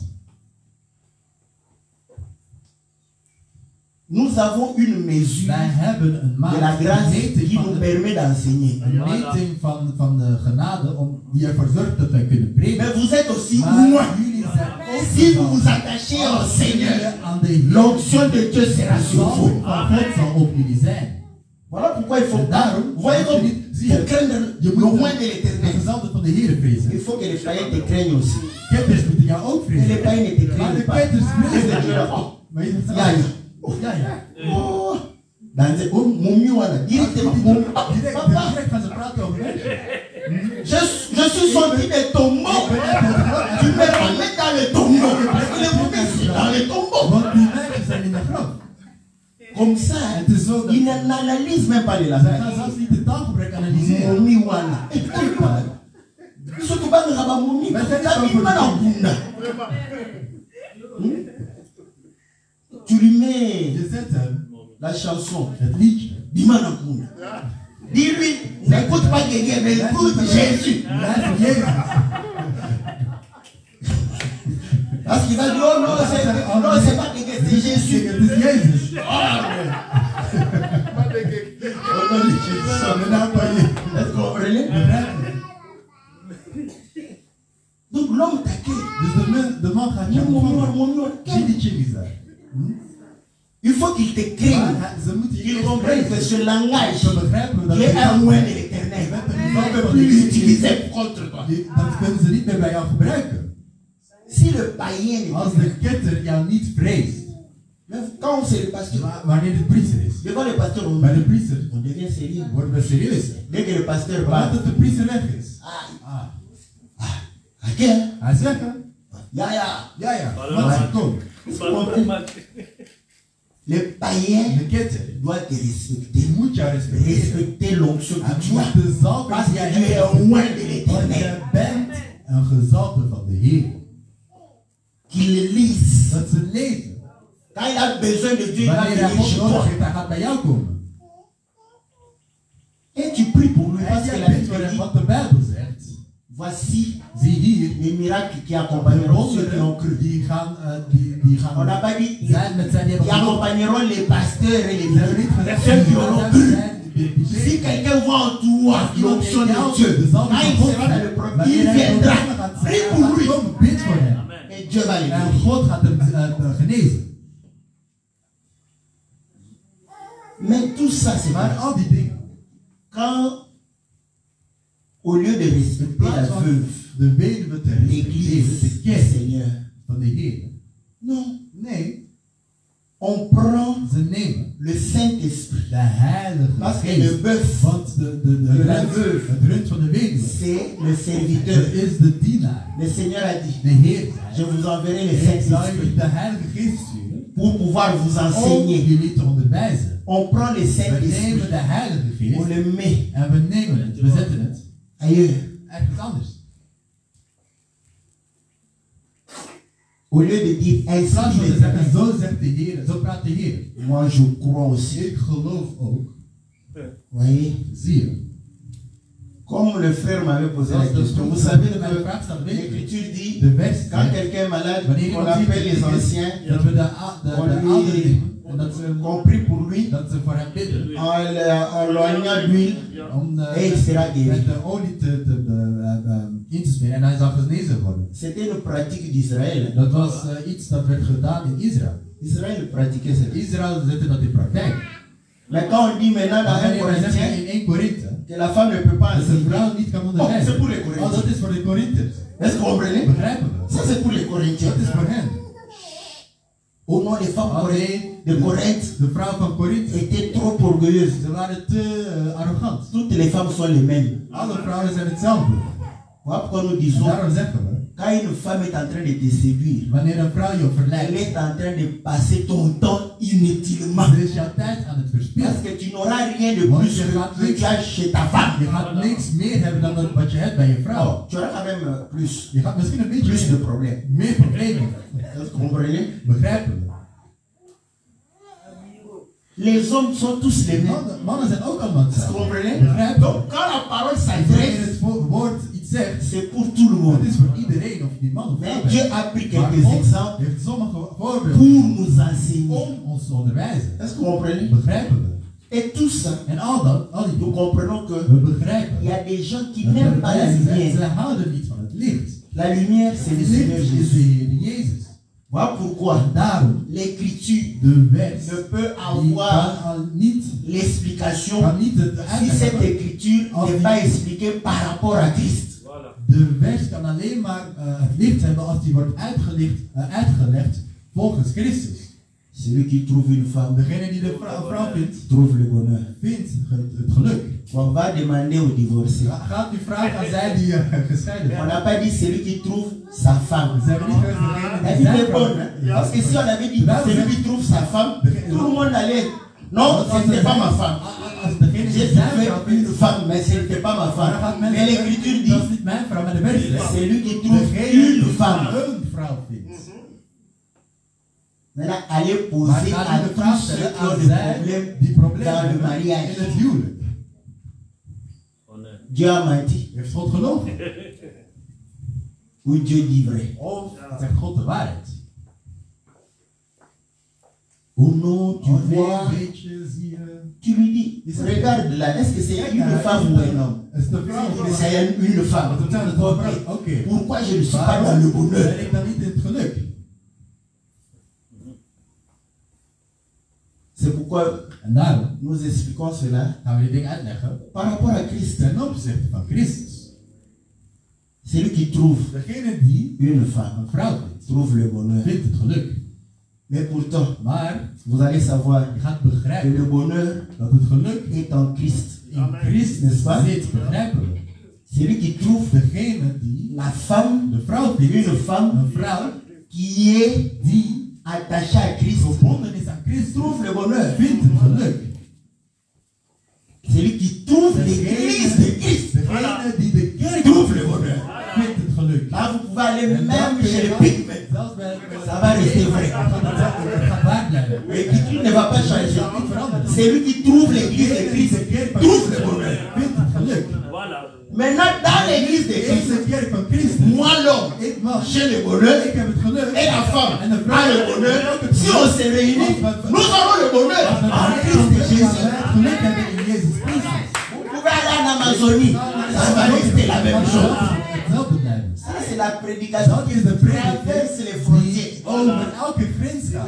Speaker 1: Nous avons une mesure
Speaker 2: Wij hebben een
Speaker 1: de la
Speaker 2: maat,
Speaker 1: grâce
Speaker 2: een meting
Speaker 1: qui
Speaker 2: van
Speaker 1: nous
Speaker 2: de,
Speaker 1: permet d'enseigner.
Speaker 2: een meting van de genade die ervoor zorgt dat wij kunnen prediken.
Speaker 1: Mais vous êtes aussi
Speaker 2: Maar
Speaker 1: loin.
Speaker 2: jullie zijn ook
Speaker 1: Si vous
Speaker 2: gezalfd.
Speaker 1: vous attachez au
Speaker 2: Als
Speaker 1: Seigneur,
Speaker 2: jullie aan de Heer,
Speaker 1: l'onction de Dieu sera
Speaker 2: de
Speaker 1: sur
Speaker 2: zalving
Speaker 1: vous.
Speaker 2: van God zal op jullie zijn.
Speaker 1: Voilà pourquoi il faut
Speaker 2: En daarom,
Speaker 1: vous voyez comme
Speaker 2: zie
Speaker 1: pour
Speaker 2: je,
Speaker 1: craindre
Speaker 2: je
Speaker 1: le
Speaker 2: moet
Speaker 1: loin de
Speaker 2: de
Speaker 1: l'éternel.
Speaker 2: gezalfde van de Heer vrezen.
Speaker 1: Il faut que les païens te craignent aussi.
Speaker 2: Ketters moeten jou ook
Speaker 1: Et les
Speaker 2: vrezen.
Speaker 1: païens ne te
Speaker 2: Maar
Speaker 1: craignent
Speaker 2: de
Speaker 1: pas.
Speaker 2: ketters vrezen
Speaker 1: Dieu,
Speaker 2: jou.
Speaker 1: oh,
Speaker 2: Maar je zegt,
Speaker 1: ja, ja.
Speaker 2: ja, ja.
Speaker 1: Oh, dans the oh, mon mieux, voilà. Directement, mon papa,
Speaker 2: Direct gaan ze praten over mij.
Speaker 1: je suis sorti des tombeaux. Tu me ramènes dans le tombeau. Parce que les mauvais sont dans le tombeau.
Speaker 2: Want die mensen zijn in de graf.
Speaker 1: Comme ça,
Speaker 2: Het is zo dat
Speaker 1: ils n'analysent même pas de la
Speaker 2: zij gaan
Speaker 1: vie.
Speaker 2: zelfs niet de taalgebrek analyseren.
Speaker 1: Momi wana. Surtout pas ngaba momi. Tabi mana bunda. Tu lui mets
Speaker 2: Je zet hem
Speaker 1: la chanson.
Speaker 2: het liedje.
Speaker 1: Bimana bunda. Dis-lui, n'écoute pas Guégué, mais écoute Jésus.
Speaker 2: Luister Jezus.
Speaker 1: Parce qu'il va dire, oh non, c'est pas Guégué, c'est Jésus.
Speaker 2: Het is Jezus.
Speaker 1: Oh non, Jésus.
Speaker 2: Zo, de naam van je.
Speaker 1: Est-ce que vous comprenez?
Speaker 2: Begrijp je?
Speaker 1: Donc l'homme t'accueille.
Speaker 2: Dus de man gaat jou ontvangen.
Speaker 1: Mon
Speaker 2: Zie die chickies daar.
Speaker 1: Il faut qu'il te craigne.
Speaker 2: Maar ze moeten je
Speaker 1: Qu'il
Speaker 2: eerst
Speaker 1: comprenne que
Speaker 2: vrezen.
Speaker 1: ce langage
Speaker 2: Ze begrijpen dat
Speaker 1: qui est un
Speaker 2: je
Speaker 1: loin de l'éternel ne peut plus l'utiliser contre toi.
Speaker 2: dat kunnen ze niet meer bij jou gebruiken.
Speaker 1: Si le païen
Speaker 2: Als de ketter jou niet vreest.
Speaker 1: quand c'est le pasteur,
Speaker 2: Maar wanneer de priester is.
Speaker 1: devant le pasteur,
Speaker 2: Bij de priester
Speaker 1: on devient sérieux.
Speaker 2: worden we serieus.
Speaker 1: Dès que le pasteur
Speaker 2: Maar
Speaker 1: parle,
Speaker 2: dat de priester weg is.
Speaker 1: ok,
Speaker 2: Hij zegt hè?
Speaker 1: ya,
Speaker 2: Ja, ja. Want kom.
Speaker 1: le païen
Speaker 2: De ketter.
Speaker 1: doit te respecter.
Speaker 2: Die moet jou respecteren.
Speaker 1: Respecter l'onction
Speaker 2: Hij
Speaker 1: que tu
Speaker 2: moet
Speaker 1: as.
Speaker 2: de zalving
Speaker 1: Parce
Speaker 2: die
Speaker 1: que
Speaker 2: jij
Speaker 1: tu es
Speaker 2: hebt.
Speaker 1: loin de
Speaker 2: Want
Speaker 1: l'éternel.
Speaker 2: jij bent een gezalfde van de Heer.
Speaker 1: Qu'il le lise.
Speaker 2: Dat ze lezen.
Speaker 1: Quand il a besoin de Dieu, il va
Speaker 2: Wanneer hij
Speaker 1: venir
Speaker 2: God
Speaker 1: chez
Speaker 2: nodig
Speaker 1: toi.
Speaker 2: heeft, hij gaat bij jou komen.
Speaker 1: Et tu pries pour lui.
Speaker 2: En
Speaker 1: Parce que
Speaker 2: jij
Speaker 1: la
Speaker 2: bidt voor
Speaker 1: Bible
Speaker 2: hem,
Speaker 1: dit,
Speaker 2: wat de Bijbel zegt.
Speaker 1: voici
Speaker 2: Zie hier.
Speaker 1: les miracles qui
Speaker 2: De
Speaker 1: accompagneront ceux qui ont
Speaker 2: wonderen
Speaker 1: cru.
Speaker 2: die gaan
Speaker 1: On n'a pas dit
Speaker 2: zijn met zijn die
Speaker 1: qui
Speaker 2: hebben geloofd.
Speaker 1: accompagneront les pasteurs et les
Speaker 2: Ze hebben niet gezegd
Speaker 1: ceux qui
Speaker 2: dat
Speaker 1: auront
Speaker 2: zij
Speaker 1: cru.
Speaker 2: zijn die
Speaker 1: Si
Speaker 2: prediken.
Speaker 1: quelqu'un voit en toi l'onction de Dieu, quand il sera dans le problème, il viendra. Prie pour lui.
Speaker 2: Bid voor hem.
Speaker 1: Et Dieu va
Speaker 2: En
Speaker 1: l'aider.
Speaker 2: God gaat hem genezen.
Speaker 1: Mais tout ça, c'est
Speaker 2: Maar
Speaker 1: pas.
Speaker 2: al die dingen.
Speaker 1: Quand, au lieu de respecter la
Speaker 2: Plaats van
Speaker 1: veuve,
Speaker 2: de weduwe te
Speaker 1: l'église
Speaker 2: respecteren, de
Speaker 1: du
Speaker 2: kerk
Speaker 1: Seigneur,
Speaker 2: van de Heer.
Speaker 1: non,
Speaker 2: Nee,
Speaker 1: on prend
Speaker 2: ze nemen
Speaker 1: le Saint-Esprit.
Speaker 2: de Heilige
Speaker 1: Parce que
Speaker 2: Geest.
Speaker 1: le bœuf,
Speaker 2: Want
Speaker 1: de la veuve.
Speaker 2: het rund van de weduwe,
Speaker 1: c'est le
Speaker 2: dat
Speaker 1: serviteur.
Speaker 2: is de dienaar.
Speaker 1: Le Seigneur a dit,
Speaker 2: De Heer
Speaker 1: je
Speaker 2: zei,
Speaker 1: vous enverrai le
Speaker 2: ik zal
Speaker 1: Saint-Esprit
Speaker 2: jullie de Heilige Geest sturen
Speaker 1: pour pouvoir vous
Speaker 2: om
Speaker 1: enseigner.
Speaker 2: jullie te onderwijzen.
Speaker 1: On prend le
Speaker 2: We
Speaker 1: Saint-Esprit,
Speaker 2: nemen de Heilige
Speaker 1: on
Speaker 2: Geest
Speaker 1: le met
Speaker 2: en we nemen het, we zetten het
Speaker 1: ailleurs.
Speaker 2: ergens anders.
Speaker 1: Au lieu de dire
Speaker 2: In
Speaker 1: ainsi,
Speaker 2: plaats van te
Speaker 1: dit
Speaker 2: zeggen,
Speaker 1: l'Éternel,
Speaker 2: zo zegt de Heer, zo praat de Heer.
Speaker 1: moi je crois aussi.
Speaker 2: Ik geloof ook,
Speaker 1: Voyez,
Speaker 2: zie je.
Speaker 1: comme le frère m'avait posé la
Speaker 2: Zoals de
Speaker 1: question, vous
Speaker 2: stoel
Speaker 1: savez
Speaker 2: bij de
Speaker 1: que
Speaker 2: vraag staat, weet je,
Speaker 1: l'Écriture dit,
Speaker 2: de vers
Speaker 1: quand
Speaker 2: zegt,
Speaker 1: quelqu'un est malade,
Speaker 2: wanneer
Speaker 1: on
Speaker 2: iemand ziek
Speaker 1: appelle les
Speaker 2: is,
Speaker 1: anciens,
Speaker 2: dat we de
Speaker 1: on
Speaker 2: ouderen
Speaker 1: lui,
Speaker 2: nemen en dat ze
Speaker 1: qu'on prie pour lui,
Speaker 2: dat ze voor hem bidden.
Speaker 1: en loignant l'huile,
Speaker 2: Om
Speaker 1: et il sera guéri.
Speaker 2: met de olie in te smeren en hij zal genezen worden.
Speaker 1: C'était une pratique d'Israël.
Speaker 2: Dat was iets dat werd gedaan in Israël.
Speaker 1: Israël pratiquait ça.
Speaker 2: Israël zette dat in praktijk.
Speaker 1: Mais quand on dit maintenant dans
Speaker 2: Maar
Speaker 1: 1
Speaker 2: wanneer wij zeggen
Speaker 1: Corinthiens
Speaker 2: in 1 Korinthe
Speaker 1: que la femme ne peut pas
Speaker 2: dat een
Speaker 1: enseigner,
Speaker 2: vrouw niet kan
Speaker 1: oh, c'est
Speaker 2: onderwijzen.
Speaker 1: pour les
Speaker 2: Oh,
Speaker 1: Corinthiens.
Speaker 2: dat is voor de Korinters.
Speaker 1: Est-ce que vous comprenez?
Speaker 2: Begrijpen we?
Speaker 1: Ça c'est pour les Corinthiens.
Speaker 2: Dat is voor hen.
Speaker 1: Oh non, les femmes
Speaker 2: Alleen
Speaker 1: de Corinthe
Speaker 2: de vrouwen van Korinthe,
Speaker 1: étaient trop orgueilleuses.
Speaker 2: ze waren te arrogant.
Speaker 1: Toutes les femmes sont les mêmes.
Speaker 2: Alle vrouwen zijn hetzelfde.
Speaker 1: Voilà pourquoi nous
Speaker 2: En
Speaker 1: disons,
Speaker 2: daarom zeggen we,
Speaker 1: quand une femme est en train de te séduire,
Speaker 2: wanneer een vrouw je
Speaker 1: elle
Speaker 2: verleidt,
Speaker 1: est en train de passer ton temps inutilement.
Speaker 2: is jouw tijd aan het
Speaker 1: Parce
Speaker 2: verspillen.
Speaker 1: que tu n'auras rien de plus que tu as chez ta femme.
Speaker 2: Je gaat niks meer hebben dan wat je hebt bij je vrouw.
Speaker 1: Oh, tu auras quand même plus,
Speaker 2: Je gaat misschien een beetje
Speaker 1: plus de problèmes.
Speaker 2: meer problemen hebben.
Speaker 1: Vous comprenez?
Speaker 2: Begrijpen we?
Speaker 1: Les hommes sont tous les mêmes.
Speaker 2: Mannen zijn ook allemaal
Speaker 1: Vous
Speaker 2: hetzelfde.
Speaker 1: comprenez?
Speaker 2: Begrijpen we?
Speaker 1: Donc quand la parole
Speaker 2: Wanneer
Speaker 1: s'adresse,
Speaker 2: het woord iets zegt,
Speaker 1: c'est pour tout le monde.
Speaker 2: het is voor iedereen, of die man of vrouw
Speaker 1: Mais Dieu
Speaker 2: bent.
Speaker 1: a pris
Speaker 2: Maar
Speaker 1: quelques
Speaker 2: God
Speaker 1: exemples
Speaker 2: heeft sommige
Speaker 1: pour
Speaker 2: voorbeelden
Speaker 1: nous enseigner.
Speaker 2: om ons te onderwijzen.
Speaker 1: Est-ce que vous comprenez?
Speaker 2: Begrijpen we?
Speaker 1: Et tout ça,
Speaker 2: En al die
Speaker 1: nous comprenons que
Speaker 2: we begrijpen.
Speaker 1: il y a des gens qui
Speaker 2: Dat
Speaker 1: n'aiment pas la
Speaker 2: er mensen zijn, ze
Speaker 1: lumière.
Speaker 2: houden niet van het licht.
Speaker 1: La lumière, c'est le
Speaker 2: Het licht
Speaker 1: Seigneur
Speaker 2: is de
Speaker 1: Jésus.
Speaker 2: Heer Jezus.
Speaker 1: Voilà pourquoi
Speaker 2: En daarom,
Speaker 1: l'écriture
Speaker 2: de wet,
Speaker 1: ne peut
Speaker 2: die kan
Speaker 1: avoir
Speaker 2: al niet,
Speaker 1: l'explication
Speaker 2: kan niet het
Speaker 1: si cette
Speaker 2: uitleggen.
Speaker 1: écriture n'est pas expliquée par rapport à Christ.
Speaker 2: De wet kan alleen maar het licht hebben als die wordt uitgelegd volgens Christus.
Speaker 1: Celui qui trouve une femme
Speaker 2: Degene die de vrouw vindt,
Speaker 1: trouve le bonheur.
Speaker 2: vindt het geluk.
Speaker 1: On va demander au divorcé.
Speaker 2: Gaat u vragen aan zij die gescheiden
Speaker 1: On
Speaker 2: zijn.
Speaker 1: n'a pas dit celui qui trouve sa femme.
Speaker 2: Ze hebben niet gezegd degene
Speaker 1: Elle
Speaker 2: die
Speaker 1: dit
Speaker 2: zijn
Speaker 1: c'est
Speaker 2: vrouw.
Speaker 1: bon. Hein? Parce que si on avait dit celui qui trouve sa femme, tout le monde allait. Non, ce n'était pas ma femme.
Speaker 2: Als degene
Speaker 1: J'ai
Speaker 2: die zijn vrouw
Speaker 1: trouvé une
Speaker 2: vindt,
Speaker 1: femme, mais ce n'était pas ma
Speaker 2: dan
Speaker 1: femme.
Speaker 2: gaat
Speaker 1: Mais
Speaker 2: mensen
Speaker 1: l'écriture
Speaker 2: zeggen, dat is
Speaker 1: dit
Speaker 2: niet mijn vrouw, maar de wet zegt.
Speaker 1: celui qui trouve
Speaker 2: Degene
Speaker 1: une
Speaker 2: die
Speaker 1: femme.
Speaker 2: een vrouw vindt.
Speaker 1: Maintenant, allez
Speaker 2: Maar
Speaker 1: poser
Speaker 2: ga
Speaker 1: à
Speaker 2: nu de vraag
Speaker 1: tous ceux
Speaker 2: stellen
Speaker 1: qui ont
Speaker 2: aan
Speaker 1: des
Speaker 2: zij
Speaker 1: problèmes
Speaker 2: die problemen
Speaker 1: dans le
Speaker 2: hebben
Speaker 1: mariage.
Speaker 2: in het huwelijk.
Speaker 1: Dieu a menti
Speaker 2: Heeft God gelogen?
Speaker 1: ou Dieu dit vrai?
Speaker 2: Of zegt God de waarheid?
Speaker 1: Oh non, tu
Speaker 2: Oh nee,
Speaker 1: vois,
Speaker 2: een beetje zie je.
Speaker 1: tu lui dis, regarde là, est-ce que c'est une femme ou un homme?
Speaker 2: Is de vrouw of niet?
Speaker 1: C'est une femme.
Speaker 2: Want we zijn het wel
Speaker 1: Ok.
Speaker 2: vrouw. Oké.
Speaker 1: Pourquoi je ne suis pas dans le bonheur?
Speaker 2: Ben ik dan niet in het geluk?
Speaker 1: C'est pourquoi
Speaker 2: En daarom
Speaker 1: nous expliquons cela
Speaker 2: gaan we die dingen uitleggen
Speaker 1: par rapport à Christ.
Speaker 2: ten opzichte van Christus.
Speaker 1: Celui qui trouve
Speaker 2: Degene die
Speaker 1: une femme
Speaker 2: een vrouw vindt,
Speaker 1: trouve le bonheur.
Speaker 2: vindt het geluk.
Speaker 1: Mais pourtant,
Speaker 2: Maar
Speaker 1: vous allez savoir
Speaker 2: je gaat
Speaker 1: que
Speaker 2: begrijpen
Speaker 1: le bonheur
Speaker 2: dat het geluk
Speaker 1: est en Christ.
Speaker 2: in Christus zit. Begrijpen we?
Speaker 1: Celui qui trouve
Speaker 2: Degene die
Speaker 1: la femme,
Speaker 2: de vrouw vindt,
Speaker 1: une femme
Speaker 2: een vrouw
Speaker 1: qui est
Speaker 2: die
Speaker 1: attachée à Christ,
Speaker 2: verbonden is aan Christus,
Speaker 1: trouve le bonheur.
Speaker 2: vindt het geluk.
Speaker 1: Celui qui trouve l'église de Christ
Speaker 2: Degene die de kerk
Speaker 1: trouve le bonheur.
Speaker 2: vindt het geluk.
Speaker 1: Là, vous pouvez aller
Speaker 2: En
Speaker 1: même
Speaker 2: dan kun
Speaker 1: chez
Speaker 2: je
Speaker 1: les
Speaker 2: ook-
Speaker 1: pygmées.
Speaker 2: zelfs bij-
Speaker 1: Ça va rester vrai.
Speaker 2: Het gaat waar blijven.
Speaker 1: L'écriture ne va pas changer.
Speaker 2: Niet veranderen.
Speaker 1: Celui qui trouve l'église de Christ trouve le bonheur.
Speaker 2: Vindt het geluk.
Speaker 1: Maintenant, dans l'église de
Speaker 2: In
Speaker 1: Christ,
Speaker 2: de kerk van Christus,
Speaker 1: moi l'homme,
Speaker 2: ik man,
Speaker 1: j'ai le bonheur
Speaker 2: ik heb het geluk.
Speaker 1: et la femme
Speaker 2: En de
Speaker 1: a
Speaker 2: vrouw
Speaker 1: le bonheur. Si on se réunit, nous aurons le bonheur en Christ Jésus.
Speaker 2: geluk hebben in Jezus Christus.
Speaker 1: Vous pouvez aller en Amazonie, ça va rester la même chose.
Speaker 2: Hetzelfde blijven.
Speaker 1: Ça, c'est la prédication
Speaker 2: Dat
Speaker 1: qui
Speaker 2: is de
Speaker 1: traverse les
Speaker 2: prediking
Speaker 1: frontières.
Speaker 2: die over elke grens gaat.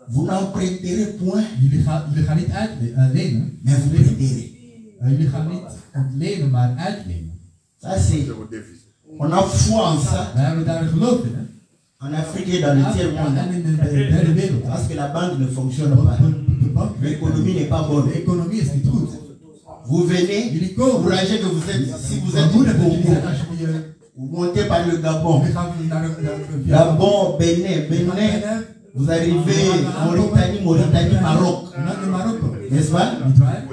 Speaker 1: Vous n'emprunterez point,
Speaker 2: Jullie gaan niet lenen,
Speaker 1: mais vous prêterez.
Speaker 2: jullie gaan niet ontlenen, maar uitlenen.
Speaker 1: Ça, c'est. On a foi en ça
Speaker 2: We hebben daar geloof in, hè?
Speaker 1: en Afrique et dans le tiers-monde.
Speaker 2: En in de derde wereld.
Speaker 1: Parce que la banque ne fonctionne pas.
Speaker 2: De bank,
Speaker 1: L'économie n'est pas bonne.
Speaker 2: de economie is niet goed.
Speaker 1: Vous venez,
Speaker 2: Jullie komen.
Speaker 1: courageux que vous êtes, si vous
Speaker 2: Wat
Speaker 1: êtes
Speaker 2: moet
Speaker 1: au
Speaker 2: het dat jullie
Speaker 1: Congo,
Speaker 2: zijn als jullie...
Speaker 1: vous montez par le Gabon.
Speaker 2: Jullie gaan naar de...
Speaker 1: Gabon, Bénin, vous arrivez Mauritanie, Maroc.
Speaker 2: Naar de Marokko.
Speaker 1: N'est-ce pas?
Speaker 2: Niet waar?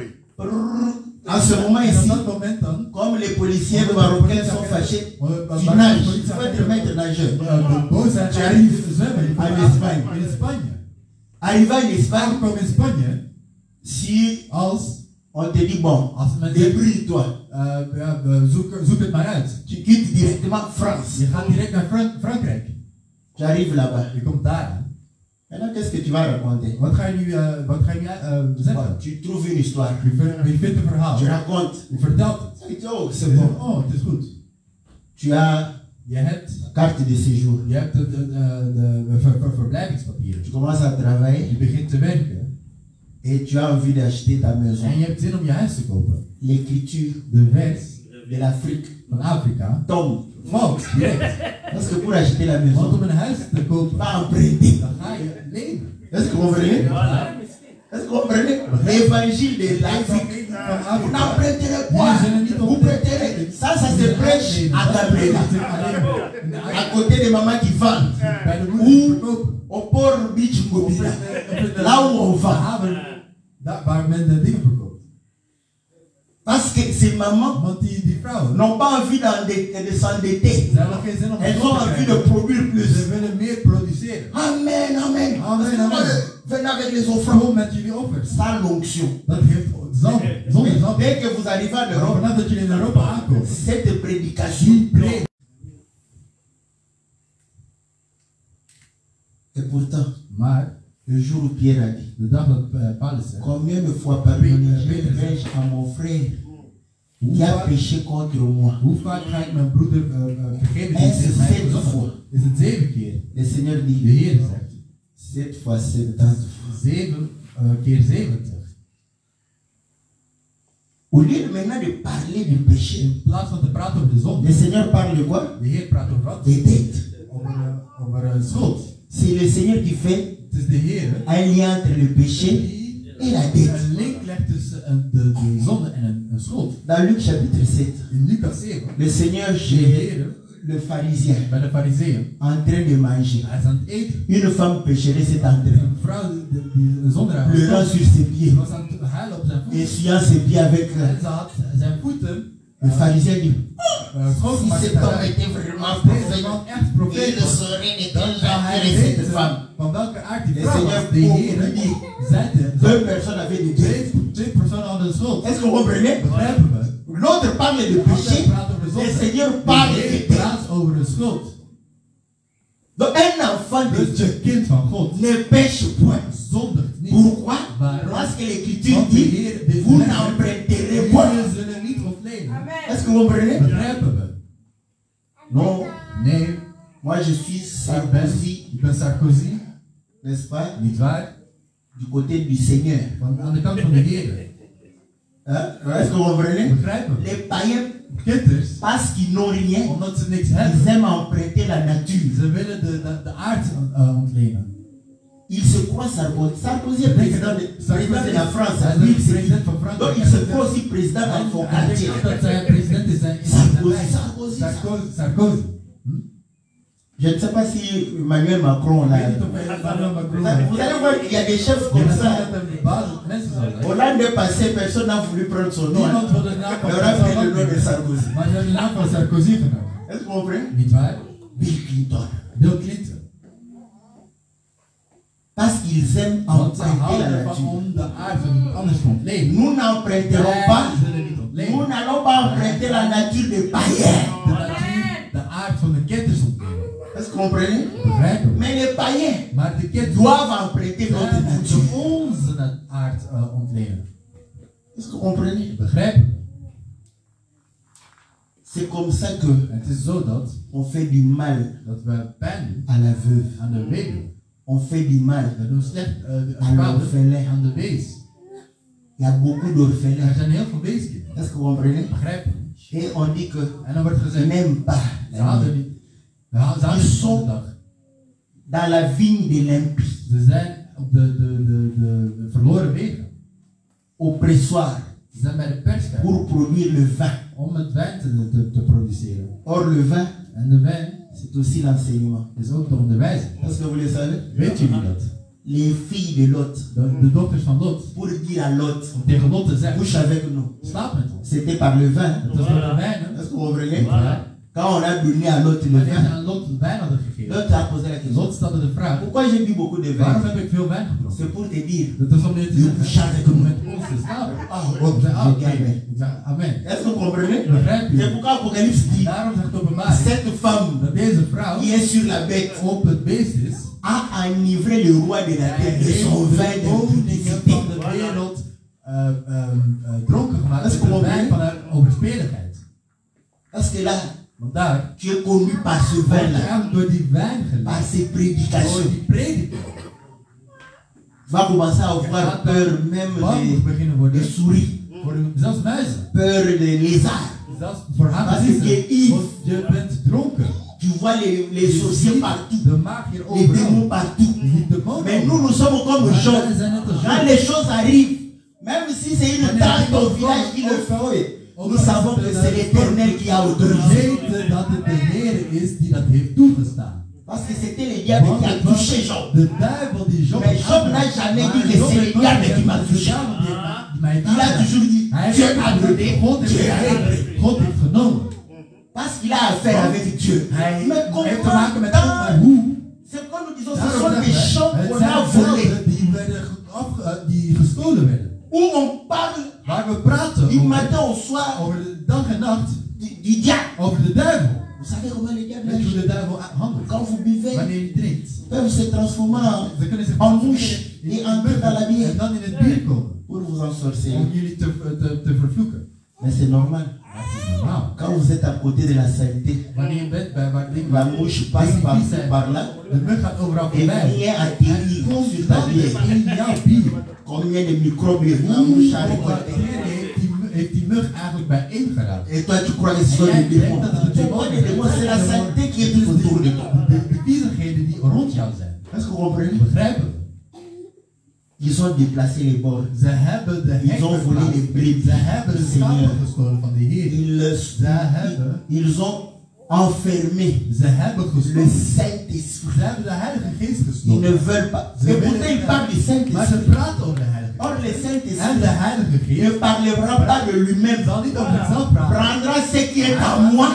Speaker 1: En ce moment
Speaker 2: En op
Speaker 1: ici,
Speaker 2: dat moment dan...
Speaker 1: comme les policiers marocains sont fâchés, tu nages, tu peux être maître nageur.
Speaker 2: De boosheid
Speaker 1: Tu arrives
Speaker 2: zwemmen
Speaker 1: en Espagne.
Speaker 2: in Spanje.
Speaker 1: Arrivé en Espagne,
Speaker 2: Aankom in Spanje,
Speaker 1: si
Speaker 2: als
Speaker 1: on te dit bon,
Speaker 2: men zegt,
Speaker 1: débrouille-toi,
Speaker 2: zoek het maar uit.
Speaker 1: tu quittes directement France.
Speaker 2: Je gaat direct naar Frankrijk.
Speaker 1: Tu arrives là-bas.
Speaker 2: Je komt daar aan.
Speaker 1: Maintenant, qu'est-ce que tu vas raconter?
Speaker 2: Wat ga je nu zeggen?
Speaker 1: Bon, tu trouves une histoire.
Speaker 2: Je vindt een verhaal.
Speaker 1: Tu racontes.
Speaker 2: Je vertelt het.
Speaker 1: Tu dis, oh,
Speaker 2: Je
Speaker 1: c'est
Speaker 2: zegt,
Speaker 1: bon.
Speaker 2: oh, het is goed.
Speaker 1: Tu as
Speaker 2: Je hebt
Speaker 1: carte de séjour.
Speaker 2: de verblijvingspapieren.
Speaker 1: Tu commences à travailler
Speaker 2: Je begint te werken.
Speaker 1: et tu as envie d'acheter ta maison.
Speaker 2: En je hebt zin om je huis te kopen.
Speaker 1: L'écriture
Speaker 2: De wet
Speaker 1: de l'Afrique
Speaker 2: van Afrika
Speaker 1: tombe.
Speaker 2: valt direct.
Speaker 1: Parce que pour acheter la
Speaker 2: Want
Speaker 1: maison,
Speaker 2: om een huis te kopen,
Speaker 1: pas emprunter.
Speaker 2: dan ga je lenen.
Speaker 1: Est-ce que vous comprenez? Est-ce que vous comprenez? L'évangile de l'Afrique. Vous n'emprunterez pas. Vous prêterez. Ça se prêche à Gabriela. À côté des mamans qui vendent. Ou au port Beach Ngobila. Là où on vend.
Speaker 2: Waar men de dingen verkoopt.
Speaker 1: Parce que ces mamans
Speaker 2: Want die vrouwen,
Speaker 1: n'ont pas envie de s'endetter.
Speaker 2: ze hebben geen zin om
Speaker 1: Elles ont envie de produire
Speaker 2: Ze
Speaker 1: plus.
Speaker 2: willen meer produceren.
Speaker 1: Amen, amen.
Speaker 2: Amen, amen.
Speaker 1: Venez avec les offrandes.
Speaker 2: Kom met jullie offers.
Speaker 1: Sans l'onction.
Speaker 2: Dat heeft zand. Zonder
Speaker 1: Mais
Speaker 2: zand.
Speaker 1: dès que vous arrivez en Europe,
Speaker 2: Vanaf dat jullie in Europa aankomen,
Speaker 1: cette prédication
Speaker 2: preek.
Speaker 1: Et pourtant,
Speaker 2: Maar
Speaker 1: le jour où Pierre a dit,
Speaker 2: de dag dat Paulus zegt,
Speaker 1: combien de fois pardonnerai-je à mon frère qui a péché contre moi?
Speaker 2: hoe vaak ga ik mijn broeder vergeven die
Speaker 1: Est-ce
Speaker 2: zich mij
Speaker 1: 7
Speaker 2: verzonnen?
Speaker 1: fois?
Speaker 2: Is het 7 keer?
Speaker 1: Le Seigneur
Speaker 2: De
Speaker 1: dit,
Speaker 2: Heer zegt,
Speaker 1: 7 fois 70.
Speaker 2: 7 keer 70.
Speaker 1: Au lieu de maintenant de parler du péché,
Speaker 2: In plaats van te praten over de zonde,
Speaker 1: le Seigneur parle de quoi?
Speaker 2: de Heer praat over wat?
Speaker 1: Des dettes.
Speaker 2: Over schuld.
Speaker 1: C'est le Seigneur qui fait
Speaker 2: Het is de Heer
Speaker 1: un lien entre le péché
Speaker 2: die
Speaker 1: et la dette.
Speaker 2: een link legt tussen de zonde en een schuld.
Speaker 1: Dans Luc chapitre 7,
Speaker 2: In Lucas 7,
Speaker 1: le Seigneur
Speaker 2: de
Speaker 1: chez
Speaker 2: Heer
Speaker 1: le pharisien
Speaker 2: bij de fariseeën,
Speaker 1: en train de manger.
Speaker 2: hij is aan het eten.
Speaker 1: Une femme pécheresse est en train,
Speaker 2: Een vrouw die een zondaar was,
Speaker 1: pleurant sur ses pieds,
Speaker 2: was aan het huilen op zijn voeten.
Speaker 1: essuyant ses pieds avec
Speaker 2: En ze had zijn voeten
Speaker 1: le pharisien dit, si
Speaker 2: schoongemaakt
Speaker 1: cet
Speaker 2: met
Speaker 1: homme
Speaker 2: haar.
Speaker 1: était vraiment
Speaker 2: Als deze
Speaker 1: prophète,
Speaker 2: man echt
Speaker 1: il
Speaker 2: profeet
Speaker 1: ne
Speaker 2: was,
Speaker 1: saurait de
Speaker 2: dan
Speaker 1: quelle
Speaker 2: zou hij
Speaker 1: nature est cette
Speaker 2: weten
Speaker 1: femme.
Speaker 2: van welke aard die
Speaker 1: Le
Speaker 2: vrouw was.
Speaker 1: Seigneur
Speaker 2: De
Speaker 1: pour
Speaker 2: Heer
Speaker 1: lui dit,
Speaker 2: zeide,
Speaker 1: deux personnes avaient des dettes.
Speaker 2: twee personen hadden een schuld.
Speaker 1: Est-ce que vous comprenez?
Speaker 2: Begrijpen we?
Speaker 1: L'autre parle de péché,
Speaker 2: Hij praat over de
Speaker 1: le
Speaker 2: zonde.
Speaker 1: Seigneur
Speaker 2: De
Speaker 1: parle de
Speaker 2: Heer
Speaker 1: dettes.
Speaker 2: praat over de schuld.
Speaker 1: Donc un enfant de
Speaker 2: Dus
Speaker 1: Dieu
Speaker 2: je kind van God
Speaker 1: ne pêche point.
Speaker 2: zondigt niet.
Speaker 1: Pourquoi?
Speaker 2: Waarom?
Speaker 1: Parce que l'Écriture
Speaker 2: Want de
Speaker 1: dit,
Speaker 2: Heer dit,
Speaker 1: vous n'emprunterez point.
Speaker 2: jullie zullen niet ontlenen.
Speaker 1: Est-ce que vous comprenez?
Speaker 2: Begrijpen we?
Speaker 1: Non.
Speaker 2: Nee,
Speaker 1: Moi je suis Sarkozy,
Speaker 2: ik ben Sarkozy,
Speaker 1: n'est-ce pas?
Speaker 2: niet waar?
Speaker 1: Du côté du Seigneur.
Speaker 2: Aan de kant van de Heer.
Speaker 1: Hein? Est-ce que vous comprenez?
Speaker 2: Begrijpen we?
Speaker 1: Les païens,
Speaker 2: Kitters,
Speaker 1: parce qu'ils n'ont rien,
Speaker 2: omdat ze niks
Speaker 1: ils
Speaker 2: hebben,
Speaker 1: aiment emprunter la nature.
Speaker 2: ze willen de aard ontlenen.
Speaker 1: Ils se croient Sarkozy. Sarkozy est président de la France.
Speaker 2: Hij
Speaker 1: Lui,
Speaker 2: is
Speaker 1: c'est
Speaker 2: president van
Speaker 1: donc
Speaker 2: Frankrijk.
Speaker 1: il se croit aussi président dans son
Speaker 2: Hij
Speaker 1: quartier.
Speaker 2: denkt dat zij president is in zijn wijk. Sarkozy.
Speaker 1: Je ne sais pas si Emmanuel Macron
Speaker 2: Ik
Speaker 1: là.
Speaker 2: weet niet of Emmanuel Macron.
Speaker 1: Vous allez voir qu'il y a des chefs comme
Speaker 2: Je
Speaker 1: ça.
Speaker 2: ziet dat er basis mensen zou zijn.
Speaker 1: Hollande est passé, personne n'a voulu prendre son nom.
Speaker 2: Niemand wil de naam van
Speaker 1: Mais on a pris le nom de
Speaker 2: Sarkozy.
Speaker 1: Sarkozy.
Speaker 2: Maar ze hebben de naam van Sarkozy genomen.
Speaker 1: Est-ce que vous comprenez?
Speaker 2: Niet waar?
Speaker 1: Bill Clinton.
Speaker 2: Bill Clinton.
Speaker 1: Parce qu'ils aiment
Speaker 2: Want ze
Speaker 1: emprunter la
Speaker 2: houden ervan
Speaker 1: nature.
Speaker 2: om de aard van iemand anders te ontlenen.
Speaker 1: Nous n'emprunterons
Speaker 2: Wij
Speaker 1: pas.
Speaker 2: zullen niet ontlenen.
Speaker 1: Nous n'allons pas emprunter la nature des païens.
Speaker 2: De natuur, de aard van de kitters ontlenen.
Speaker 1: Est-ce que vous comprenez?
Speaker 2: Begrijpen we?
Speaker 1: Mais les païens
Speaker 2: Maar de kitters
Speaker 1: doivent emprunter notre
Speaker 2: moeten
Speaker 1: nature.
Speaker 2: onze aard ontlenen.
Speaker 1: Est-ce que vous comprenez?
Speaker 2: Begrijpen we?
Speaker 1: C'est comme ça que
Speaker 2: Het is zo dat
Speaker 1: on fait du mal
Speaker 2: we pijn doen
Speaker 1: à la veuve.
Speaker 2: aan de weduwe.
Speaker 1: On fait du mal
Speaker 2: We doen slecht
Speaker 1: à
Speaker 2: schade
Speaker 1: l'orphelin.
Speaker 2: aan de wees.
Speaker 1: Il y a beaucoup d'orphelins.
Speaker 2: Er zijn heel veel weeskinderen.
Speaker 1: Est-ce que vous comprenez?
Speaker 2: Begrijpen we?
Speaker 1: Et on dit que
Speaker 2: En dan wordt
Speaker 1: ils
Speaker 2: gezegd,
Speaker 1: n'aiment pas
Speaker 2: ze
Speaker 1: la
Speaker 2: houden
Speaker 1: vie.
Speaker 2: niet. Ze houden
Speaker 1: Ils
Speaker 2: niet
Speaker 1: sont
Speaker 2: van de dag.
Speaker 1: dans la vigne de l'impie,
Speaker 2: Ze zijn op de verloren wegen.
Speaker 1: au pressoir,
Speaker 2: Ze zijn bij de perskerk
Speaker 1: pour produire le vin.
Speaker 2: om het wijn te produceren.
Speaker 1: Or, le vin,
Speaker 2: En de wijn
Speaker 1: c'est aussi l'enseignement.
Speaker 2: is ook de onderwijzing.
Speaker 1: Est-ce que vous le savez?
Speaker 2: Weet jullie dat?
Speaker 1: Les filles de Lot,
Speaker 2: De dochters van Lot,
Speaker 1: pour dire à Lot,
Speaker 2: om tegen Lot te zeggen,
Speaker 1: couche avec nous.
Speaker 2: slaap met ons.
Speaker 1: C'était par le vin.
Speaker 2: Het was met de wijn, hè?
Speaker 1: Est-ce que vous comprenez?
Speaker 2: Ja.
Speaker 1: Quand on a donné à Lot le
Speaker 2: Maar die
Speaker 1: vin,
Speaker 2: aan Lot wijn hadden gegeven.
Speaker 1: Lot a posé la question.
Speaker 2: Lot stelde de vraag,
Speaker 1: Pourquoi j'ai bu beaucoup de
Speaker 2: waarom
Speaker 1: vin?
Speaker 2: heb ik veel wijn gedronken?
Speaker 1: C'est pour te dire,
Speaker 2: Dat is om je te
Speaker 1: je
Speaker 2: zeggen,
Speaker 1: couches avec
Speaker 2: om
Speaker 1: nous.
Speaker 2: met ons te slapen.
Speaker 1: Ah, ok,
Speaker 2: Ik zei,
Speaker 1: j'ai dit
Speaker 2: oké.
Speaker 1: amen.
Speaker 2: Ik zei, amen.
Speaker 1: Est-ce que vous comprenez?
Speaker 2: Begrijp
Speaker 1: C'est
Speaker 2: je?
Speaker 1: pourquoi Apocalypse dit,
Speaker 2: Daarom zegt openbaar
Speaker 1: cette femme
Speaker 2: dat deze vrouw
Speaker 1: qui est sur la bête
Speaker 2: op het beest is,
Speaker 1: a enivré le roi de la terre de son vin
Speaker 2: de koningen
Speaker 1: d'impudicité.
Speaker 2: van de wereld dronken gemaakt
Speaker 1: Dat is
Speaker 2: met de
Speaker 1: gewoon
Speaker 2: wijn van haar overspeligheid.
Speaker 1: Parce que là,
Speaker 2: Want daar
Speaker 1: tu es connu par ce
Speaker 2: word je
Speaker 1: vin-là,
Speaker 2: eigenlijk door die wijn
Speaker 1: par
Speaker 2: geleid,
Speaker 1: ces
Speaker 2: door
Speaker 1: prédications.
Speaker 2: die prediking.
Speaker 1: Tu vas commencer à avoir peur même
Speaker 2: Bang
Speaker 1: des
Speaker 2: beginnen worden
Speaker 1: souris,
Speaker 2: voor zelfs muizen,
Speaker 1: peur des lézards.
Speaker 2: Zelfs voor hem
Speaker 1: Parce
Speaker 2: is
Speaker 1: que
Speaker 2: het.
Speaker 1: Yves,
Speaker 2: Want je bent dronken.
Speaker 1: tu vois les sorciers partout,
Speaker 2: De magier
Speaker 1: les démons
Speaker 2: overal.
Speaker 1: partout.
Speaker 2: Je ziet de man.
Speaker 1: Mais nous sommes comme Job.
Speaker 2: Wij zijn net als
Speaker 1: Quand
Speaker 2: Job.
Speaker 1: les choses arrivent, même si c'est une tante au village qui le fait, nous savons que c'est l'Éternel qui a
Speaker 2: We
Speaker 1: autorisé.
Speaker 2: weten dat het de Heer is die dat heeft toegestaan.
Speaker 1: Parce que c'était le diable qui a touché Job.
Speaker 2: De duivel die Job.
Speaker 1: Mais Job n'a jamais dit que c'est le diable qui m'a touché. Il a toujours dit, Dieu a donné, Dieu a pris.
Speaker 2: God heeft genomen.
Speaker 1: Parce qu'il a affaire avec Dieu.
Speaker 2: Hij
Speaker 1: Mais
Speaker 2: heeft te
Speaker 1: comment
Speaker 2: maken met God, maar hoe?
Speaker 1: c'est quand nous disons ce sont des champs
Speaker 2: Het
Speaker 1: qu'on
Speaker 2: zijn
Speaker 1: a volés.
Speaker 2: velden die gestolen werden.
Speaker 1: Où on parle
Speaker 2: Waar we praten
Speaker 1: du matin au soir
Speaker 2: over de dag en nacht,
Speaker 1: du diable.
Speaker 2: over de duivel.
Speaker 1: Vous savez comment le diable
Speaker 2: Weet je hoe
Speaker 1: agit?
Speaker 2: de duivel handelt?
Speaker 1: Quand vous buvez,
Speaker 2: Wanneer je drinkt.
Speaker 1: peuvent se transformer
Speaker 2: Ze kunnen zich
Speaker 1: en mouche et
Speaker 2: in
Speaker 1: entrer dans la
Speaker 2: muggen
Speaker 1: bière
Speaker 2: en dan in het bier komen.
Speaker 1: pour vous ensorceler.
Speaker 2: Om jullie te vervloeken.
Speaker 1: Mais c'est normal.
Speaker 2: Dat is normaal.
Speaker 1: Quand vous êtes à côté de la sainteté,
Speaker 2: Wanneer je bent bij waar dingen
Speaker 1: la mouche passe
Speaker 2: dingen
Speaker 1: par,
Speaker 2: vies zijn,
Speaker 1: par là
Speaker 2: de mug gaat overal
Speaker 1: et
Speaker 2: voorbij.
Speaker 1: vient atterrir sur ta bière.
Speaker 2: In jouw bier.
Speaker 1: Combien de microbes la mouche a
Speaker 2: Hoeveel
Speaker 1: récolté?
Speaker 2: bacteriën heeft die mug eigenlijk bijeen geraakt?
Speaker 1: Et toi, tu crois que ce sont des démons. Tu crois que les démons, c'est la sainteté qui est tout autour de toi.
Speaker 2: De viezigheden die rond jou zijn.
Speaker 1: Est-ce que vous comprenez?
Speaker 2: Begrijpen we?
Speaker 1: Ils ont déplacé les bords.
Speaker 2: Ze hebben de
Speaker 1: Ils ont volé les
Speaker 2: hekken
Speaker 1: brebis.
Speaker 2: Ze hebben de schapen gestolen van de Heer.
Speaker 1: Ils ont enfermé
Speaker 2: Ze hebben
Speaker 1: le
Speaker 2: gestolen.
Speaker 1: Saint-Esprit.
Speaker 2: Ze hebben de Heilige Geest
Speaker 1: Ils ne
Speaker 2: gestolen.
Speaker 1: veulent pas. Et pourtant, ils parlent du
Speaker 2: Maar ze
Speaker 1: Saint-Esprit.
Speaker 2: praten over de Heilige Geest.
Speaker 1: Or, le
Speaker 2: En de
Speaker 1: Saint-Esprit
Speaker 2: Heilige
Speaker 1: ne
Speaker 2: Geest
Speaker 1: parlera pas de lui-même.
Speaker 2: zal niet over zichzelf praten.
Speaker 1: Prendra ce qui est à moi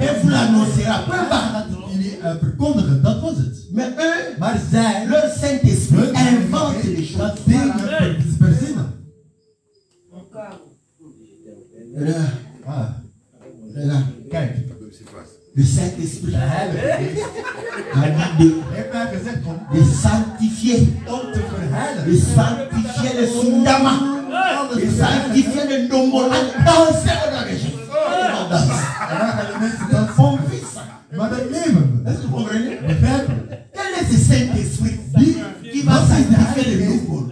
Speaker 1: et vous l'annoncera. Peu
Speaker 2: Hij
Speaker 1: importe.
Speaker 2: gaat het jullie verkondigen, dat was het.
Speaker 1: Mais eux,
Speaker 2: Maar zij,
Speaker 1: leur Saint-Esprit invente les choses.
Speaker 2: dat dingen verzinnen.
Speaker 1: Regarde,
Speaker 2: Ah,
Speaker 1: regarde.
Speaker 2: kijk,
Speaker 1: Le Saint-Esprit
Speaker 2: de Heilige Geest
Speaker 1: a dit
Speaker 2: heeft mij gezegd om
Speaker 1: de sanctifier.
Speaker 2: te verheiligen.
Speaker 1: De sanctifier le sundama. De sanctifier le ndombola. Danser dans les choses. On danse.
Speaker 2: En dan gaan de mensen dansen.
Speaker 1: On vit ça.
Speaker 2: Maar dat leven we.
Speaker 1: Est-ce que vous comprenez?
Speaker 2: Begrijpen we?
Speaker 1: Quel est ce Saint-Esprit qui va sanctifier le ndombolo?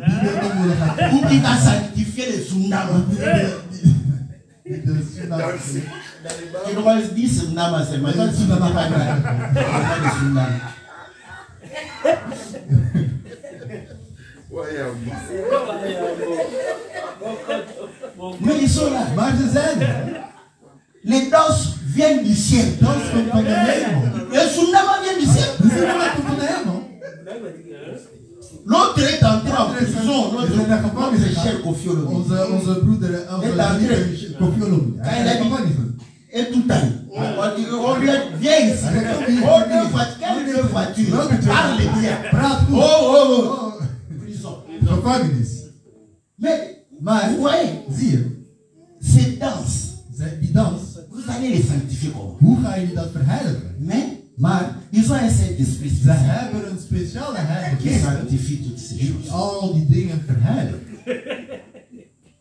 Speaker 1: Ou qui va sanctifier le sundama? Je dois dire sundama seulement. Je ne dis pas le sundama. Mais ils sont là.
Speaker 2: Maar ze zijn er.
Speaker 1: Les danses viennent du ciel.
Speaker 2: Dans komt van de hemel.
Speaker 1: Le tsunami vient du ciel.
Speaker 2: De zingelen komt van de hemel.
Speaker 1: L'autre est entré en prison. Notre cher Kofi Olomide.
Speaker 2: Onze broeder, Kofi Olomide. Hij is gevangenis.
Speaker 1: Et tout à l'heure. On lui a viens ici. Oh, quelle voiture. Parle bien.
Speaker 2: Praat goed.
Speaker 1: Oh. Prison.
Speaker 2: Gevangenis.
Speaker 1: Mais,
Speaker 2: Maar,
Speaker 1: vous voyez,
Speaker 2: zie je,
Speaker 1: ces danses,
Speaker 2: die dans,
Speaker 1: vous allez les sanctifier comment?
Speaker 2: hoe ga je dat verheiligen?
Speaker 1: Mais,
Speaker 2: Maar,
Speaker 1: ils ont un Saint-Esprit
Speaker 2: ze hebben een speciale heilige
Speaker 1: qui
Speaker 2: geest
Speaker 1: sanctifie toutes ces
Speaker 2: die
Speaker 1: choses.
Speaker 2: al die dingen verheiligt.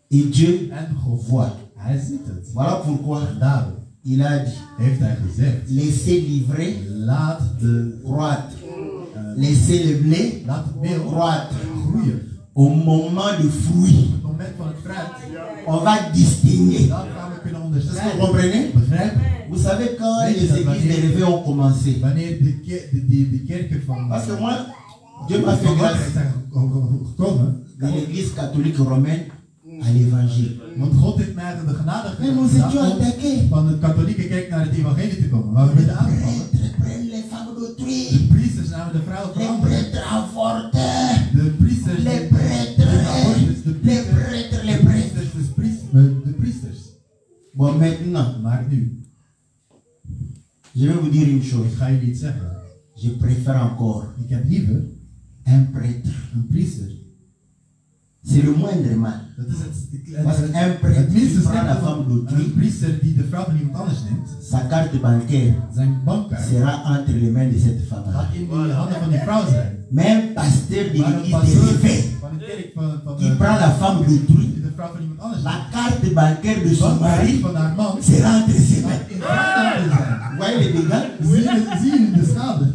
Speaker 1: Et Dieu
Speaker 2: En God
Speaker 1: voit.
Speaker 2: hij ziet het.
Speaker 1: Voilà pourquoi
Speaker 2: Daarom
Speaker 1: il a dit,
Speaker 2: heeft hij gezegd,
Speaker 1: laissez livrer,
Speaker 2: laat de
Speaker 1: croître. Laissez le blé
Speaker 2: laat het meel
Speaker 1: croître.
Speaker 2: groeien.
Speaker 1: Au moment du fruit,
Speaker 2: Op het moment van het fruit,
Speaker 1: on va distinguer.
Speaker 2: dan gaan we kunnen
Speaker 1: Est-ce que vous
Speaker 2: onderscheiden.
Speaker 1: comprenez?
Speaker 2: Begrijp je?
Speaker 1: Vous savez quand les églises de réveil ont commencé?
Speaker 2: Wanneer de kerken van
Speaker 1: Parce que moi, Dieu m'a fait grâce
Speaker 2: zijn gekomen,
Speaker 1: dans l'église catholique romaine à l'évangile.
Speaker 2: want God heeft mij de genade
Speaker 1: Mais nous étions
Speaker 2: gedaan om
Speaker 1: attaqués.
Speaker 2: van de katholieke kerk naar het evangelie te komen. Maar we werden aangevallen.
Speaker 1: Les prêtres prennent les femmes d'autrui.
Speaker 2: De priesters namen de vrouwen van
Speaker 1: Les
Speaker 2: anderen.
Speaker 1: prêtres avortent.
Speaker 2: De priesters,
Speaker 1: Les prêtres.
Speaker 2: de abortus, de
Speaker 1: Les prêtres, les prêtres.
Speaker 2: de priesters.
Speaker 1: Bon, maintenant,
Speaker 2: Maar nu,
Speaker 1: je vais vous dire une
Speaker 2: ik
Speaker 1: chose.
Speaker 2: ga jullie iets zeggen.
Speaker 1: Je préfère encore
Speaker 2: Ik heb liever
Speaker 1: un prêtre.
Speaker 2: een priester.
Speaker 1: C'est le moindre mal.
Speaker 2: Dat is
Speaker 1: Parce qu'un
Speaker 2: het
Speaker 1: prêtre
Speaker 2: minste
Speaker 1: qui prend la
Speaker 2: slechte
Speaker 1: femme
Speaker 2: van
Speaker 1: d'autrui,
Speaker 2: een priester die de vrouw van iemand anders neemt.
Speaker 1: sa carte bancaire
Speaker 2: Zijn bankkaart
Speaker 1: sera entre les mains de cette femme.
Speaker 2: gaat in die handen van die vrouw zijn.
Speaker 1: Même pasteur de
Speaker 2: Maar een
Speaker 1: l'église de
Speaker 2: pasteur
Speaker 1: réveil
Speaker 2: van de kerk van
Speaker 1: qui prend la femme d'autrui,
Speaker 2: die de vrouw van iemand anders
Speaker 1: la
Speaker 2: neemt.
Speaker 1: carte bancaire de
Speaker 2: De
Speaker 1: son
Speaker 2: bankkaart
Speaker 1: mari
Speaker 2: van haar man
Speaker 1: sera entre ses mains.
Speaker 2: gaat in zijn handen zijn.
Speaker 1: Vous voyez les dégâts?
Speaker 2: Zie je de schade?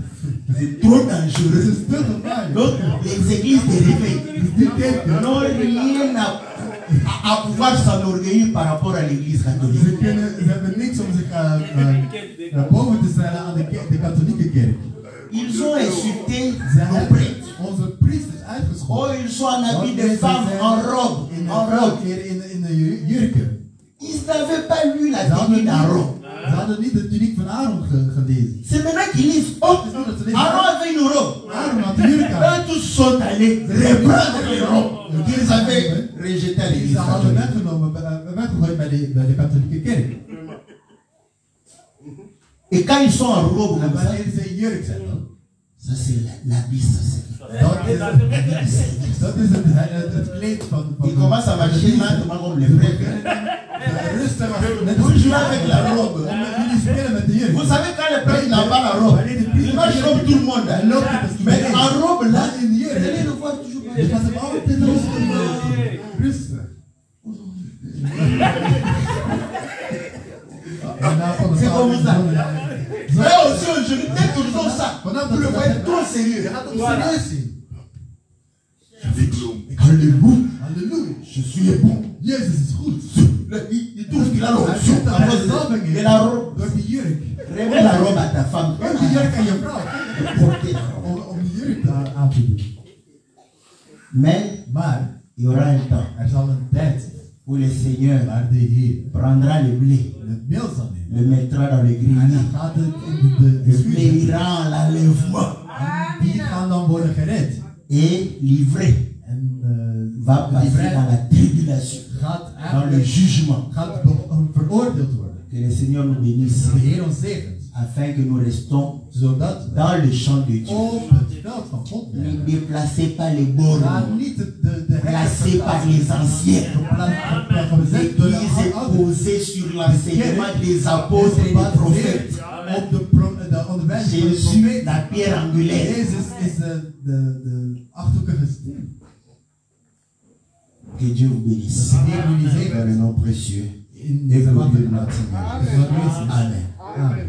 Speaker 1: C'est trop
Speaker 2: Het
Speaker 1: dangereux.
Speaker 2: is te gevaarlijk.
Speaker 1: Donc, les églises de réveil
Speaker 2: Dus die kerken
Speaker 1: n'ont rien à pouvoir s'enorgueillir par rapport à l'église catholique.
Speaker 2: Ze hebben niks om zich boven te stellen aan de katholieke kerk.
Speaker 1: Ils ont insulté
Speaker 2: Ze
Speaker 1: nos
Speaker 2: hebben
Speaker 1: prêtres.
Speaker 2: onze priesters
Speaker 1: Oh,
Speaker 2: uitgescholden.
Speaker 1: ils sont en habit de femmes en robe. En robe.
Speaker 2: In de jurken.
Speaker 1: Ils n'avaient pas lu la
Speaker 2: Ze hadden
Speaker 1: technique d'Aaron.
Speaker 2: Ze hadden niet de tuniek van Aaron gelezen.
Speaker 1: C'est maintenant qu'ils lisent. Oh, Aaron avait une robe.
Speaker 2: Aaron had de jurk aan.
Speaker 1: Eux tous sont allés reprendre les robes qu'ils avaient rejetées à
Speaker 2: Die
Speaker 1: l'église
Speaker 2: ze hadden
Speaker 1: catholique.
Speaker 2: weggegooid bij de katholieke kerk.
Speaker 1: Et quand ils sont en robe
Speaker 2: En
Speaker 1: comme ça,
Speaker 2: wanneer ze in jurk zijn dan?
Speaker 1: ça c'est l'habit, ça c'est.
Speaker 2: Dat is het kleed van
Speaker 1: Ils commencent à marcher lentement comme les prêtres.
Speaker 2: rustig als
Speaker 1: Vous jouez avec la robe.
Speaker 2: jullie spelen met de jurk.
Speaker 1: Vous savez quand les prêtres n'ont pas la robe, ils marchent comme tout le monde. Mais en robe là, vous allez le voir toujours.
Speaker 2: Je was hem altijd rustig.
Speaker 1: C'est comme ça. Mais aussi aujourd'hui, dès qu'ils font ça, vous le voyez trop sérieux. Alléluia.
Speaker 2: Halleluja.
Speaker 1: Je suis bon.
Speaker 2: Jezus is goed.
Speaker 1: Il trouve qu'il a l'option à cause de la robe.
Speaker 2: Door die jurk.
Speaker 1: Remets la robe à ta femme.
Speaker 2: Geef die jurk aan je vrouw.
Speaker 1: Portez la robe.
Speaker 2: Om die jurk aan te doen.
Speaker 1: Mais
Speaker 2: Maar
Speaker 1: il y aura un temps
Speaker 2: er zal een tijd zijn
Speaker 1: où le Seigneur
Speaker 2: waar de Heer
Speaker 1: prendra le blé,
Speaker 2: het meel zal nemen.
Speaker 1: le mettra dans le
Speaker 2: En
Speaker 1: grenier,
Speaker 2: dan gaat het in de
Speaker 1: et
Speaker 2: schuur.
Speaker 1: payera en l'enlèvement
Speaker 2: En die gaan dan worden gered.
Speaker 1: et livré.
Speaker 2: En
Speaker 1: Va passer dans la tribulation,
Speaker 2: gaat
Speaker 1: dans le
Speaker 2: eigenlijk
Speaker 1: jugement.
Speaker 2: veroordeeld worden.
Speaker 1: Que le Seigneur nous bénisse
Speaker 2: De Heer ons zegent.
Speaker 1: afin que nous restons
Speaker 2: Zodat we
Speaker 1: dans le champ de Dieu.
Speaker 2: op het veld van God
Speaker 1: Ne
Speaker 2: blijven.
Speaker 1: déplacez pas les bords,
Speaker 2: Ga niet de
Speaker 1: placés par les anciens.
Speaker 2: gezet door
Speaker 1: L'Église est
Speaker 2: de ouderen.
Speaker 1: posée sur l'enseignement des apôtres et des prophètes.
Speaker 2: Op de onderwijzing van de
Speaker 1: Jésus,
Speaker 2: profeet.
Speaker 1: la pierre angulaire.
Speaker 2: Jezus is de achthoekige steen.
Speaker 1: Que Dieu vous bénisse.
Speaker 2: De Heer jullie
Speaker 1: Dans
Speaker 2: zegent.
Speaker 1: le nom précieux
Speaker 2: In
Speaker 1: et
Speaker 2: de
Speaker 1: glorieux
Speaker 2: naam
Speaker 1: de notre Seigneur.
Speaker 2: van Jezus.
Speaker 1: Amen.
Speaker 2: Amen.